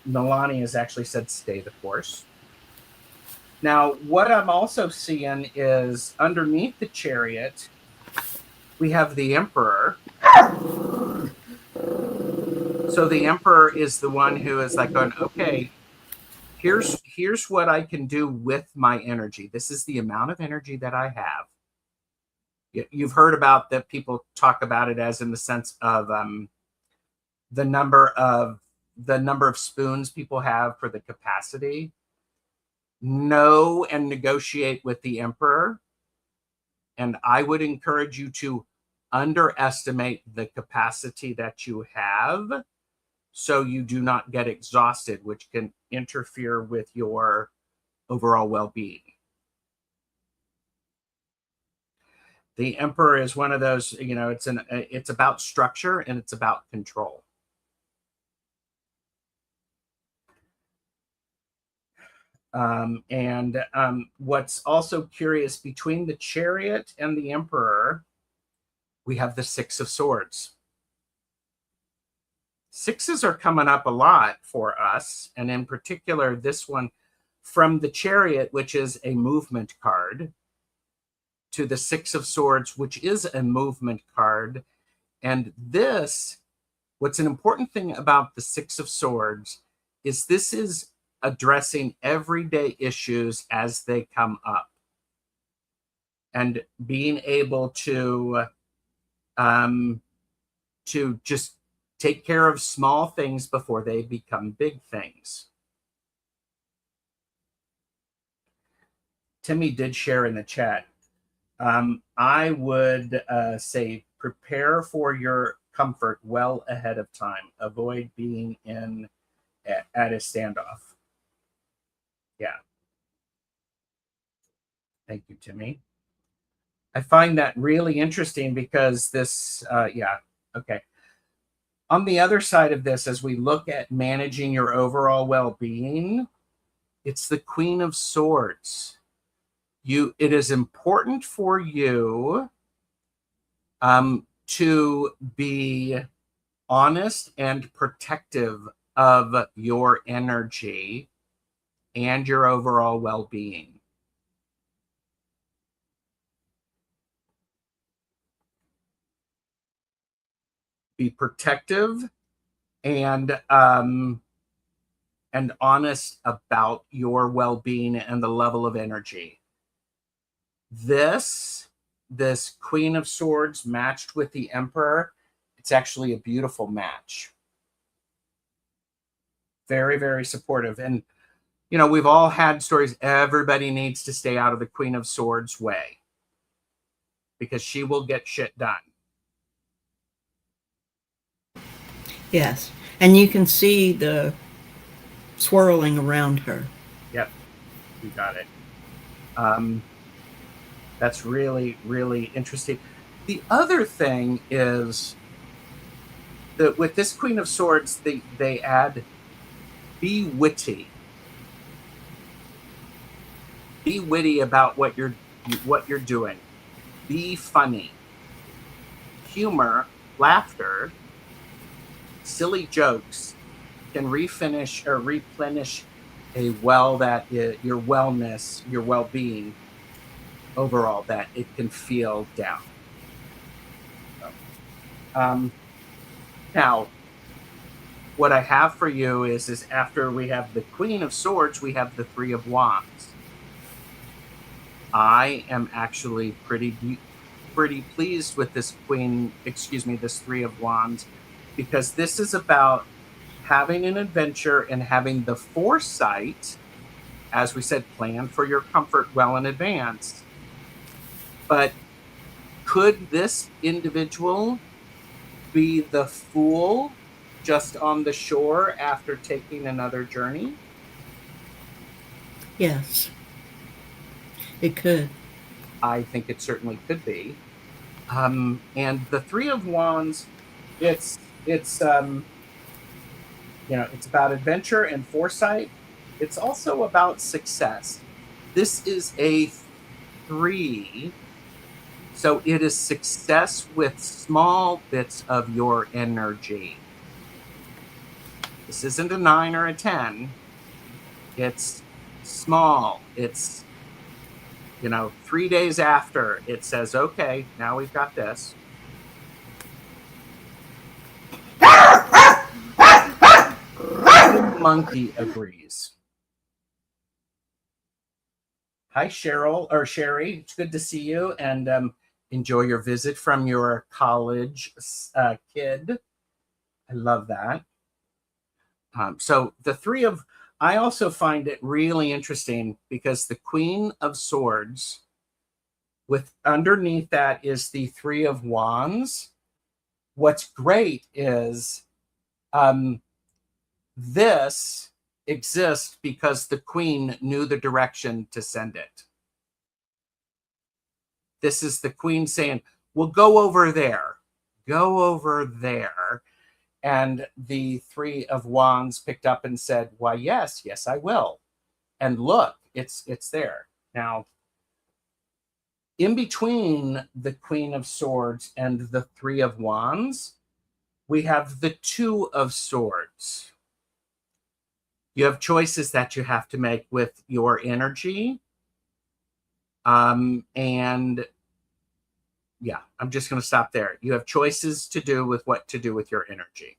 Milani has actually said, stay the course. Now, what I'm also seeing is underneath the Chariot, we have the Emperor. So the Emperor is the one who is like going, okay, here's what I can do with my energy. This is the amount of energy that I have. You've heard about that. People talk about it as in the sense of the number of spoons people have for the capacity. Know and negotiate with the Emperor, and I would encourage you to underestimate the capacity that you have so you do not get exhausted, which can interfere with your overall well-being. The Emperor is one of those, it's about structure and it's about control. What's also curious, between the Chariot and the Emperor, we have the Six of Swords. Sixes are coming up a lot for us, and in particular, this one from the Chariot, which is a movement card, to the Six of Swords, which is a movement card. And this, what's an important thing about the Six of Swords is this is addressing everyday issues as they come up and being able to just take care of small things before they become big things. Timmy did share in the chat. I would say prepare for your comfort well ahead of time. Avoid being at a standoff. Yeah. Thank you, Timmy. I find that really interesting because this, okay. On the other side of this, as we look at managing your overall well-being, it's the Queen of Swords. It is important for you to be honest and protective of your energy and your overall well-being. Be protective and honest about your well-being and the level of energy. This Queen of Swords matched with the Emperor, it's actually a beautiful match. Very, very supportive. And, we've all had stories. Everybody needs to stay out of the Queen of Swords way because she will get shit done. Yes. And you can see the swirling around her. Yep. You got it. That's really, really interesting. The other thing is that with this Queen of Swords, they add be witty. Be witty about what you're doing. Be funny. Humor, laughter, silly jokes can replenish a well that your wellness, your well-being overall, that it can feel down. So, now, what I have for you is after we have the Queen of Swords, we have the Three of Wands. I am actually pretty pleased with this this Three of Wands, because this is about having an adventure and having the foresight, as we said, plan for your comfort well in advance. But could this individual be the fool just on the shore after taking another journey? Yes, it could. I think it certainly could be. And the Three of Wands, it's it's about adventure and foresight. It's also about success. This is a 3, so it is success with small bits of your energy. This isn't a 9 or a 10. It's small. It's 3 days after it says, okay, now we've got this. Monkey agrees. Hi, Cheryl or Sherry. It's good to see you, and enjoy your visit from your college kid. I love that. So the I also find it really interesting because the Queen of Swords, with underneath that is the Three of Wands. What's great is this exists because the Queen knew the direction to send it. This is the Queen saying, well, go over there. Go over there. And the Three of Wands picked up and said, why, yes, I will. And look, it's there. Now, in between the Queen of Swords and the Three of Wands, we have the Two of Swords. You have choices that you have to make with your energy. And yeah, I'm just going to stop there. You have choices to do with what to do with your energy.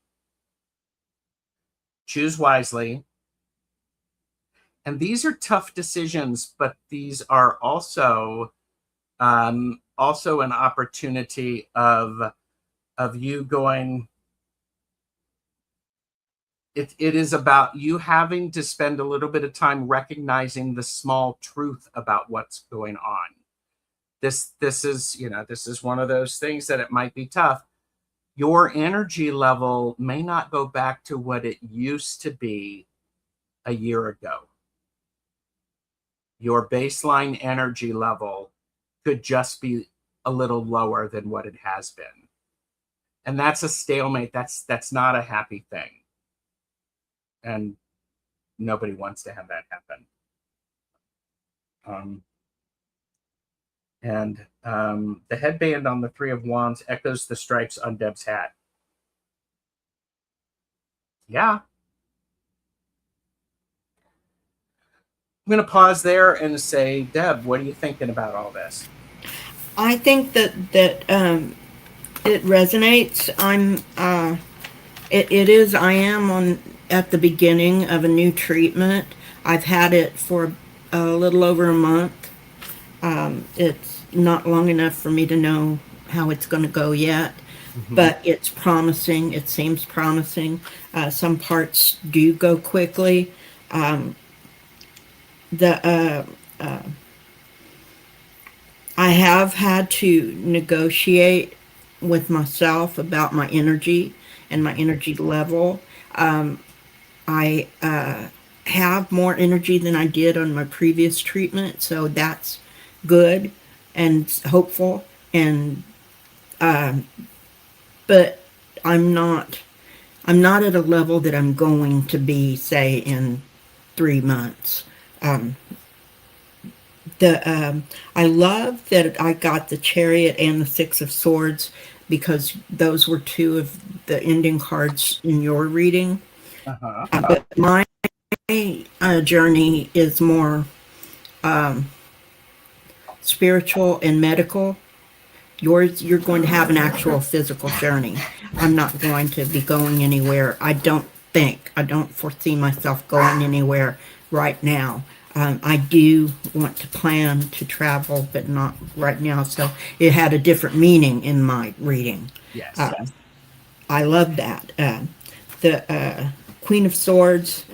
Choose wisely. And these are tough decisions, but these are also an opportunity of you going. It is about you having to spend a little bit of time recognizing the small truth about what's going on. This is one of those things that it might be tough. Your energy level may not go back to what it used to be a year ago. Your baseline energy level could just be a little lower than what it has been. And that's a stalemate. That's not a happy thing. And nobody wants to have that happen. The headband on the Three of Wands echoes the stripes on Deb's hat. Yeah. I'm going to pause there and say, Deb, what are you thinking about all this? I think that it resonates. I am at the beginning of a new treatment. I've had it for a little over a month. It's not long enough for me to know how it's going to go yet, but it's promising. It seems promising. Some parts do go quickly. I have had to negotiate with myself about my energy and my energy level. I have more energy than I did on my previous treatment, so that's good and hopeful. And but I'm not at a level that I'm going to be, say, in 3 months. I love that I got the Chariot and the Six of Swords because those were two of the ending cards in your reading. But my journey is more spiritual and medical. Yours, you're going to have an actual physical journey. I'm not going to be going anywhere. I don't foresee myself going anywhere right now. I do want to plan to travel, but not right now. So it had a different meaning in my reading. Yes. I love that. The Queen of Swords,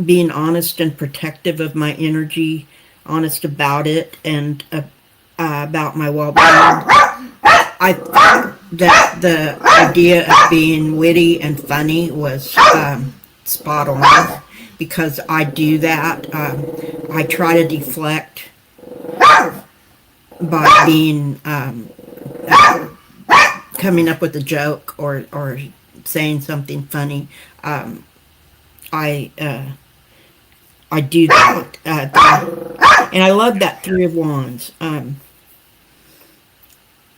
being honest and protective of my energy, honest about it, and about my well-being. I thought that the idea of being witty and funny was spot on. because I do that. I try to deflect by being coming up with a joke or saying something funny. I I do that, and I love that Three of Wands.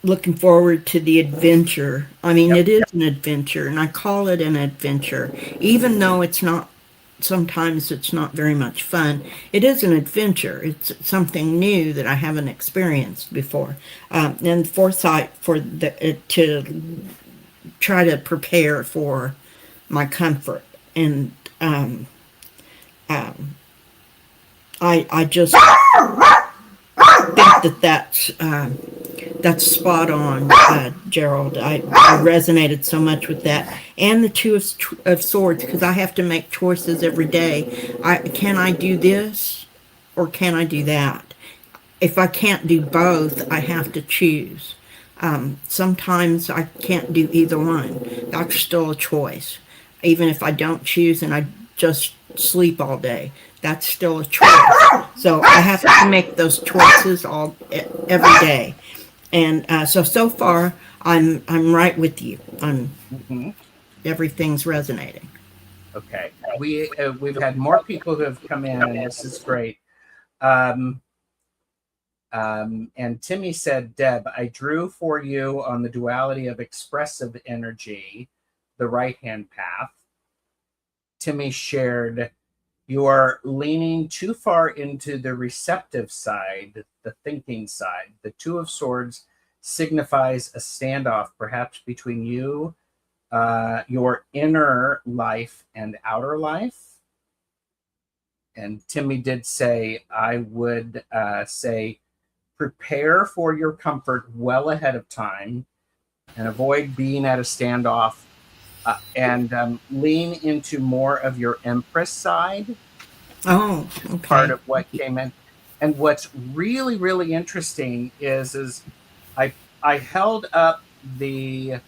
Looking forward to the adventure. I mean, Yep. it is an adventure, and I call it an adventure, even though it's not. Sometimes it's not very much fun. It is an adventure. It's something new that I haven't experienced before, and foresight for to try to prepare for my comfort. And um, I just think that's spot on, Gerald. I resonated so much with that, and the Two of Swords, because I have to make choices every day. Can I do this, or can I do that? If I can't do both, I have to choose. Sometimes I can't do either one. That's still a choice. Even if I don't choose and I just sleep all day, that's still a choice. So I have to make those choices every day. And so far, I'm right with you. Mm-hmm. Everything's resonating. Okay. We've had more people who have come in, and this is great. And Timmy said, Deb, I drew for you on the duality of expressive energy, the right-hand path. Timmy shared, you are leaning too far into the receptive side, the thinking side. The Two of Swords signifies a standoff, perhaps between you, your inner life and outer life. And Timmy did say, I would say, prepare for your comfort well ahead of time and avoid being at a standoff, and lean into more of your Empress side. Oh, Part okay. of what came in. And what's really, really interesting is I held up the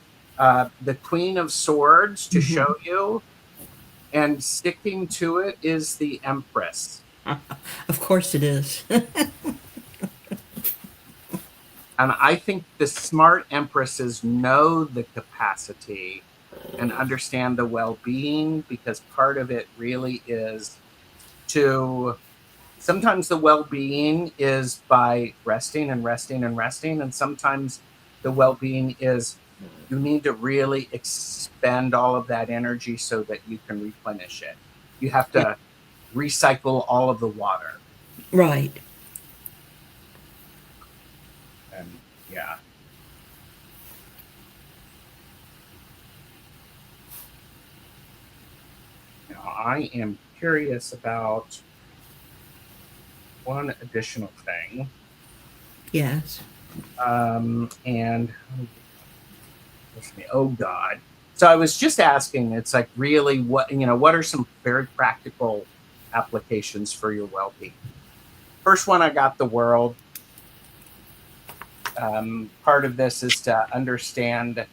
Queen of Swords to Mhm. show you, and sticking to it is the Empress. Of course it is. And I think the smart empresses know the capacity and understand the well-being, because part of it really is to sometimes the well-being is by resting and resting and resting, and sometimes the well-being is you need to really expend all of that energy so that you can replenish it. You have Yeah, to recycle all of the water. right. And yeah. Now I am curious about one additional thing. Yes. And oh God. So I was just asking, it's like, really, what are some very practical applications for your well-being? First one, I got the world. Part of this is to understand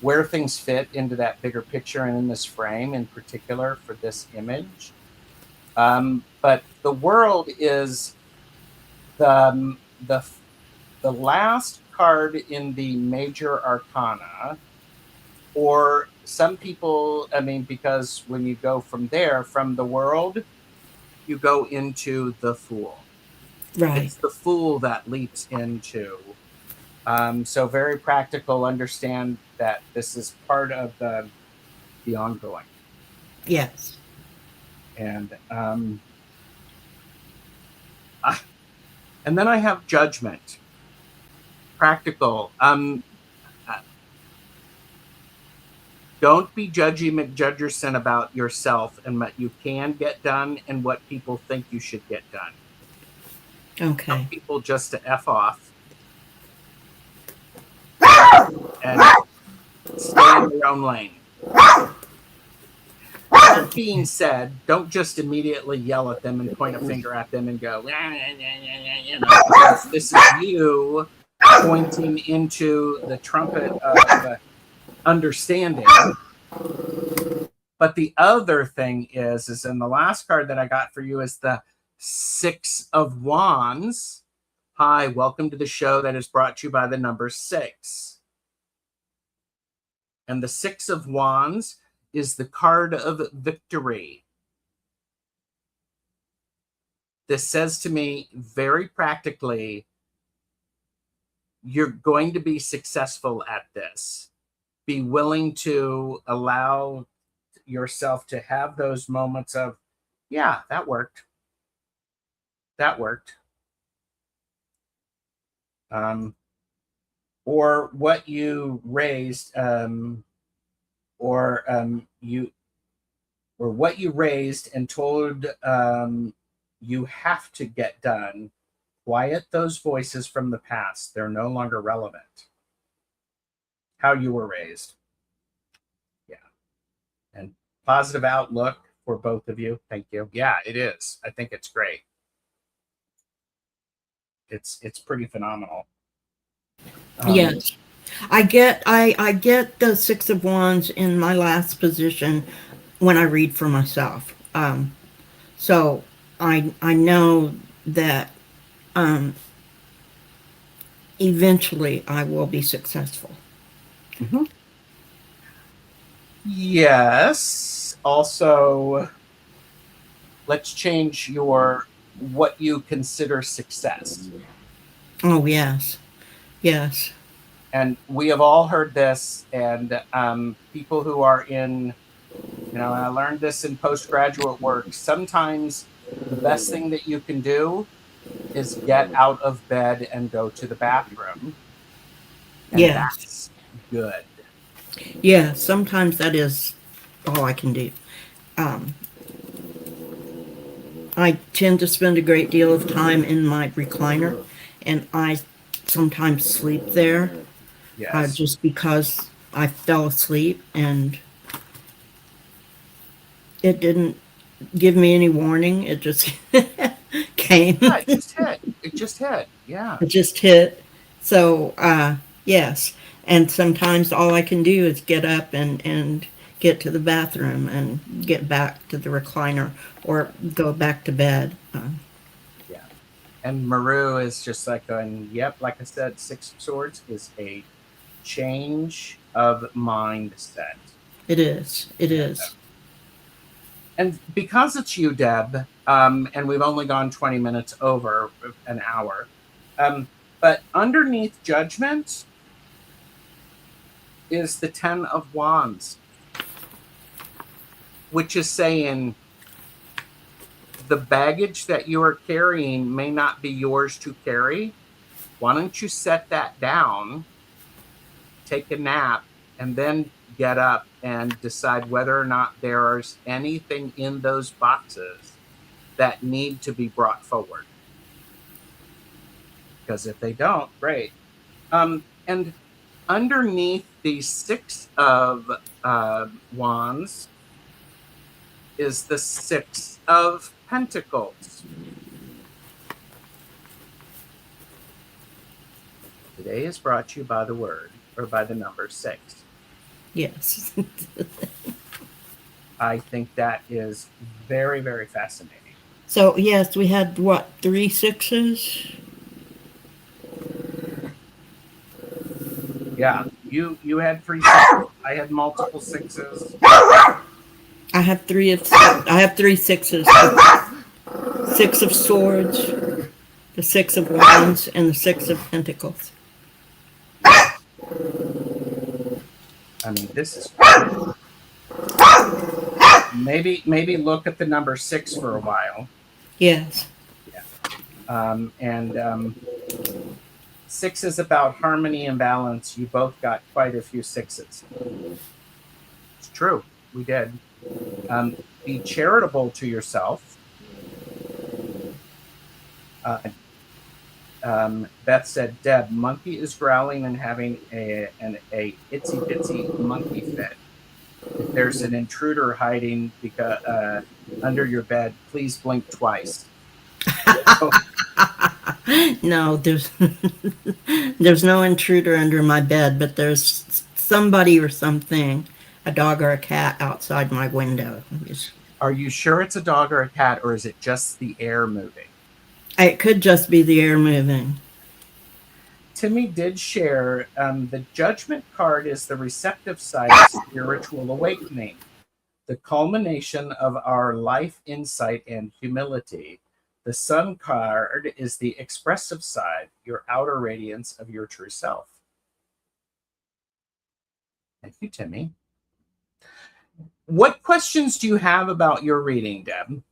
where things fit into that bigger picture and in this frame in particular for this image. But the world is the last card in the major arcana, or some people, I mean, because when you go from there, from the world, you go into the Fool. Right. It's the Fool that leaps into. So very practical. Understand that this is part of the ongoing. Yes. And and then I have judgment. Practical. Don't be judgy McJudgerson about yourself and what you can get done and what people think you should get done. Tell Okay. people just to F off and stay in their own lane. That being said, don't just immediately yell at them and point a finger at them and go, because this is you pointing into the trumpet of understanding. But the other thing is in the last card that I got for you is the Six of Wands. Hi, welcome to the show that is brought to you by the number 6. And the Six of Wands is the card of victory. This says to me very practically, you're going to be successful at this. Be willing to allow yourself to have those moments of, yeah, that worked. That worked. Or what you raised, or what you raised and told you have to get done. Quiet those voices from the past. They're no longer relevant. How you were raised. Yeah. And positive outlook for both of you. Thank you. Yeah, it is. I think it's great. It's pretty phenomenal. Yes. I get the Six of Wands in my last position when I read for myself. So I know that eventually I will be successful. Mm-hmm. Yes. Also, let's change what you consider success. Oh, yes. Yes. And we have all heard this, and people who are in, I learned this in postgraduate work, sometimes the best thing that you can do is get out of bed and go to the bathroom. And yes. That's good. Yeah, sometimes that is all I can do. I tend to spend a great deal of time in my recliner, and I sometimes sleep there. Yes. Just because I fell asleep and it didn't give me any warning. It just came. Yeah, it just hit. It just hit. Yeah. It just hit. So, yes. And sometimes all I can do is get up and get to the bathroom and get back to the recliner or go back to bed. Yeah. And Maru is just like going, yep, like I said, Six of Swords is a change of mindset. It is. It is. And because it's you, Deb, and we've only gone 20 minutes over an hour, but underneath judgment is the 10 of Wands, which is saying the baggage that you are carrying may not be yours to carry. Why don't you set that down, take a nap, and then get up and decide whether or not there's anything in those boxes that need to be brought forward. Because if they don't, great. And underneath the Six of Wands is the Six of Pentacles. Today is brought to you by the word, or by the number 6. Yes. I think that is very, very fascinating. So, yes, we had, 3 6s? Yeah, you had 3 6s. I had multiple 6s. I have 3 6s. 6 of Swords, the 6 of Wands, and the 6 of Pentacles. I mean, this is maybe look at the number 6 for a while. Yes. Yeah. And 6 is about harmony and balance. You both got quite a few 6s. It's true. We did. Be charitable to yourself. Beth said, Deb, monkey is growling and having an itsy bitsy monkey fit. If there's an intruder hiding under your bed, please blink twice. No, there's no intruder under my bed, but there's somebody or something a dog or a cat outside my window. Are you sure it's a dog or a cat, or is it just the air moving? It could just be the air moving. Timmy did share the judgment card is the receptive side of spiritual awakening, the culmination of our life insight and humility. The sun card is the expressive side, your outer radiance of your true self. Thank you, Timmy. What questions do you have about your reading, Deb?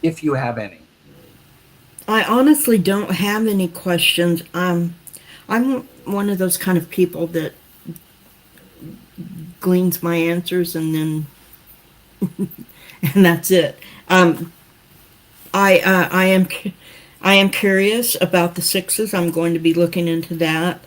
If you have any. I honestly don't have any questions. I'm one of those kind of people that gleans my answers and then and that's it. I am curious about the sixes. I'm going to be looking into that.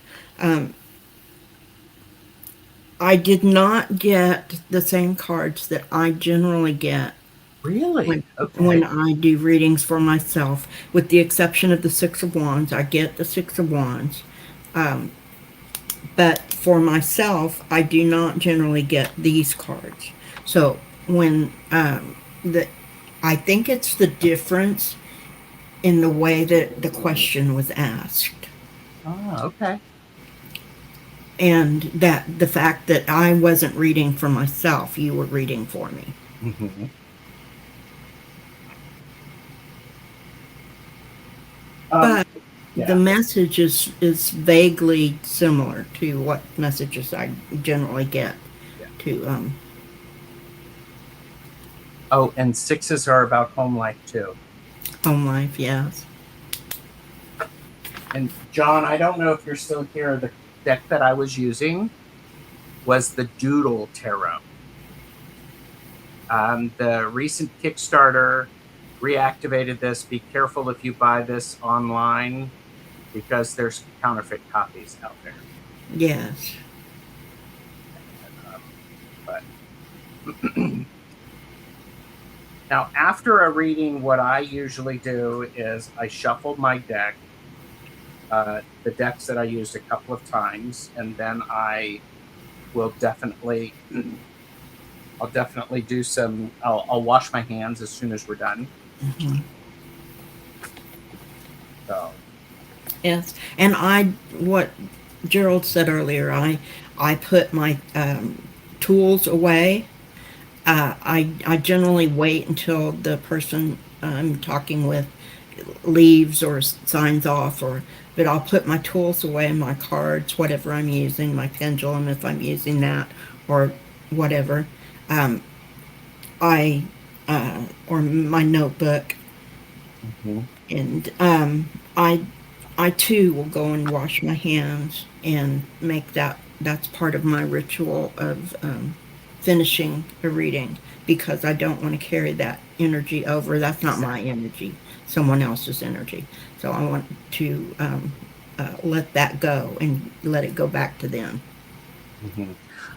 I did not get the same cards that I generally get Really? when I do readings for myself, with the exception of the Six of Wands. I get the Six of Wands. But for myself, I do not generally get these cards. So when I think it's the difference in the way that the question was asked. Oh, okay. And that the fact that I wasn't reading for myself, you were reading for me. Mm-hmm. But the message is vaguely similar to what messages I generally get. To Oh, and sixes are about home life too. Home life, yes. And John, I don't know if you're still here. The deck that I was using was the Doodle Tarot. The recent Kickstarter reactivated this. Be careful if you buy this online because there's counterfeit copies out there. Yes. But now, after a reading, what I usually do is I shuffle my deck, the decks that I used a couple of times, and then I will definitely, I'll definitely do some. I'll wash my hands as soon as we're done. Mm-hmm. So. Yes, and what Gerald said earlier, I put my tools away. I generally wait until the person I'm talking with leaves or signs off, but I'll put my tools away, my cards, whatever I'm using, my pendulum if I'm using that, or whatever. Or my notebook, Mm-hmm. and I too will go and wash my hands and make that's part of my ritual of finishing a reading, because I don't want to carry that energy over. That's not my energy, someone else's energy. So I want to let that go and let it go back to them. Mm-hmm.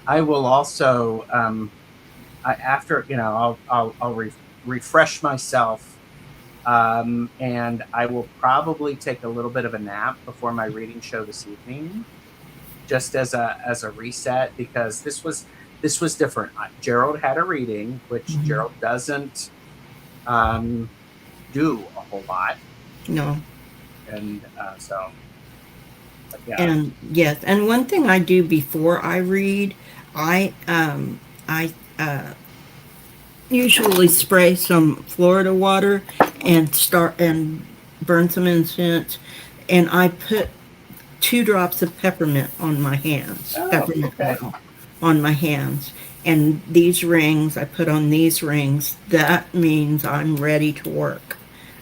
I will also, after I'll refresh myself, and I will probably take a little bit of a nap before my reading show this evening, just as a reset, because this was different. Gerald had a reading, which Mm-hmm. Gerald doesn't do a whole lot. No. And so, yeah. And yes, and one thing I do before I read, I usually spray some Florida water and burn some incense, and I put 2 drops of peppermint on my hands. Peppermint oil on my hands. And these rings, I put on these rings. That means I'm ready to work.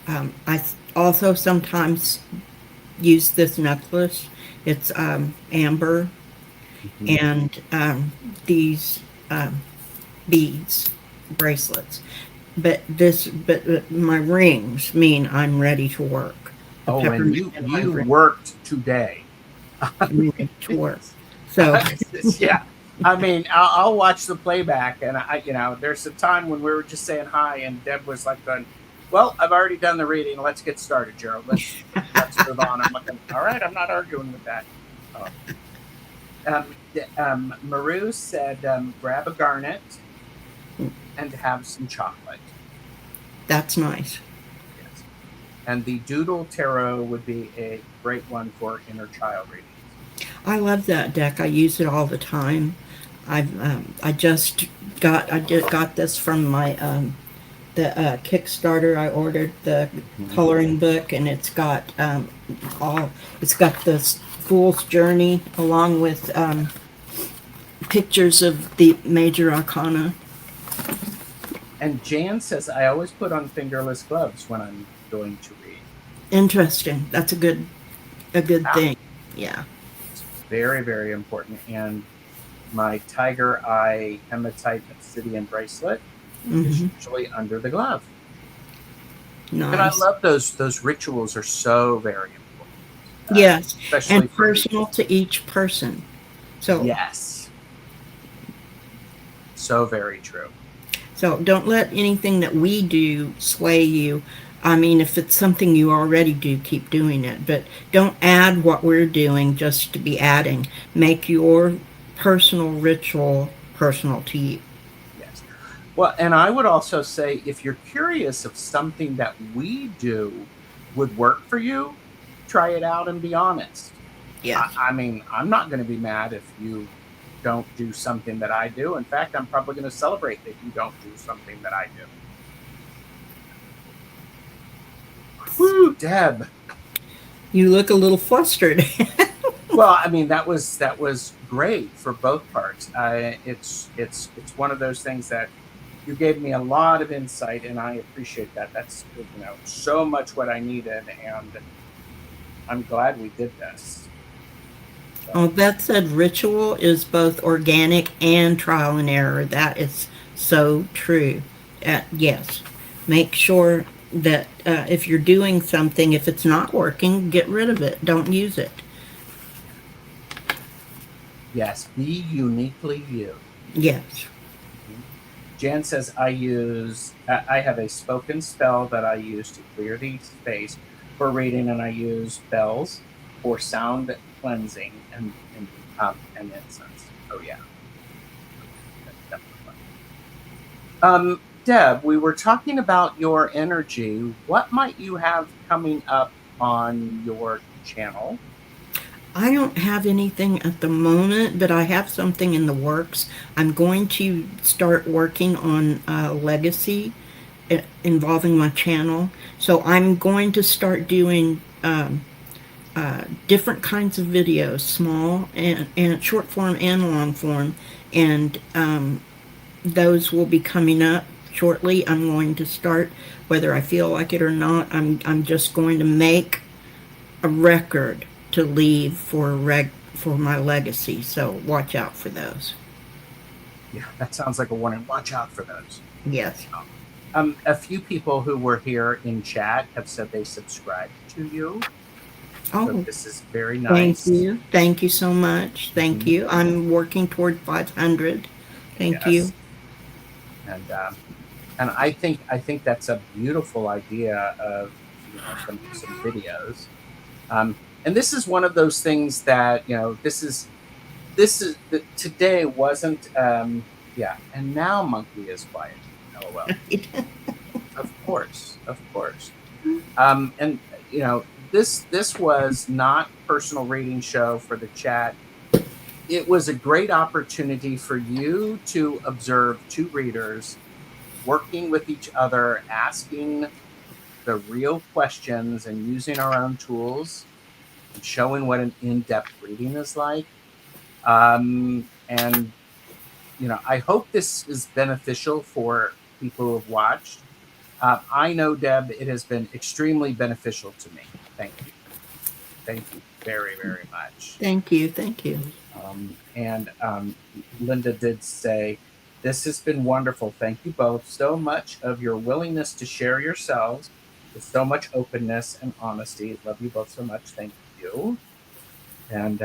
I also sometimes use this necklace. It's amber, Mm-hmm. and these beads, bracelets. But my rings mean I'm ready to work. And you worked today. To work. So yeah. I mean, I'll watch the playback, and there's a time when we were just saying hi, and Deb was like going, Well, I've already done the reading. Let's get started, Gerald. Let's move on. I'm looking. All right, I'm not arguing with that. Maru said, grab a garnet and have some chocolate. That's nice. Yes. And the Doodle Tarot would be a great one for inner child readings. I love that deck. I use it all the time. I just got this from my the Kickstarter. I ordered the coloring book, and it's got this Fool's Journey along with pictures of the major arcana. And Jan says, I always put on fingerless gloves when I'm going to read. Interesting. That's a good thing. Yeah. It's very, very important. And my tiger eye hematite obsidian bracelet is usually under the glove. Nice. And I love those rituals are so very important. Yes. Especially and personal to each person. So yes. So very true. So don't let anything that we do sway you. I mean, if it's something you already do, keep doing it. But don't add what we're doing just to be adding. Make your personal ritual personal to you. Yes. Well, and I would also say, if you're curious if something that we do would work for you, try it out and be honest. Yeah. I mean, I'm not going to be mad if you don't do something that I do. In fact, I'm probably going to celebrate that you don't do something that I do. Woo, Deb. You look a little flustered. Well, I mean, that was great for both parts. It's one of those things that you gave me a lot of insight, and I appreciate that. That's so much what I needed, and I'm glad we did this. Oh, that said, ritual is both organic and trial and error. That is so true. Yes. Make sure that if you're doing something, if it's not working, get rid of it. Don't use it. Yes, be uniquely you. Yes. Jan says, I have a spoken spell that I use to clear the space for reading, and I use bells for sound cleansing and incense. Oh yeah. Deb, we were talking about your energy. What might you have coming up on your channel? I don't have anything at the moment, but I have something in the works. I'm going to start working on legacy involving my channel. So I'm going to start doing different kinds of videos, small and short form and long form, and those will be coming up shortly. I'm going to start, whether I feel like it or not. I'm just going to make a record to leave for my legacy. So watch out for those. Yeah, that sounds like a warning. Watch out for those. Yes. A few people who were here in chat have said they subscribed to you. Oh, so this is very nice. Thank you. Thank you so much. Thank you. I'm working toward 500. Thank you. And I think that's a beautiful idea of some videos. And this is one of those things that today wasn't yeah. And now Monkey is quiet. LOL. Of course. And this was not personal reading show for the chat. It was a great opportunity for you to observe two readers working with each other, asking the real questions and using our own tools and showing what an in-depth reading is like. And I hope this is beneficial for people who have watched. I know, Deb, it has been extremely beneficial to me. Thank you. Thank you very, very much. Thank you. And Linda did say, this has been wonderful. Thank you both so much of your willingness to share yourselves with so much openness and honesty. Love you both so much. Thank you. And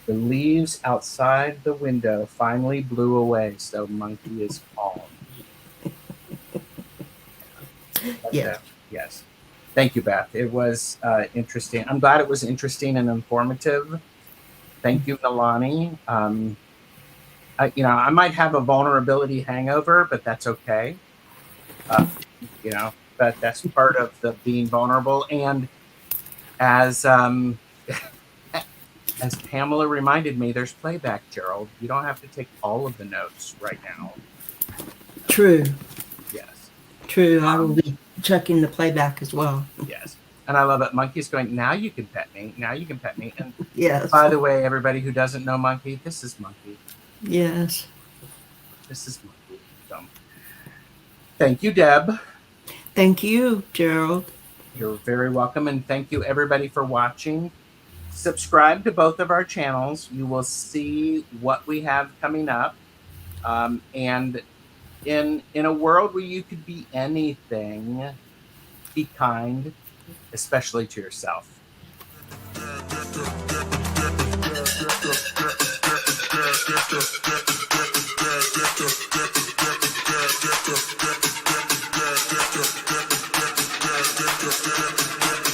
the leaves outside the window finally blew away, so Monkey is calm. But, Yes. yes. Thank you, Beth. It was interesting. I'm glad it was interesting and informative. Thank you, Nalani. I might have a vulnerability hangover, but that's okay. But that's part of the being vulnerable. And as as Pamela reminded me, there's playback, Gerald. You don't have to take all of the notes right now. True. Yes. True. I will be checking the playback as well. Yes. And I love it. Monkey's going, now you can pet me. Now you can pet me. And Yes. by the way, everybody who doesn't know Monkey, this is Monkey. Yes. This is Monkey. So, thank you, Deb. Thank you, Gerald. You're very welcome. And thank you, everybody, for watching. Subscribe to both of our channels. You will see what we have coming up. And in a world where you could be anything, be kind, especially to yourself.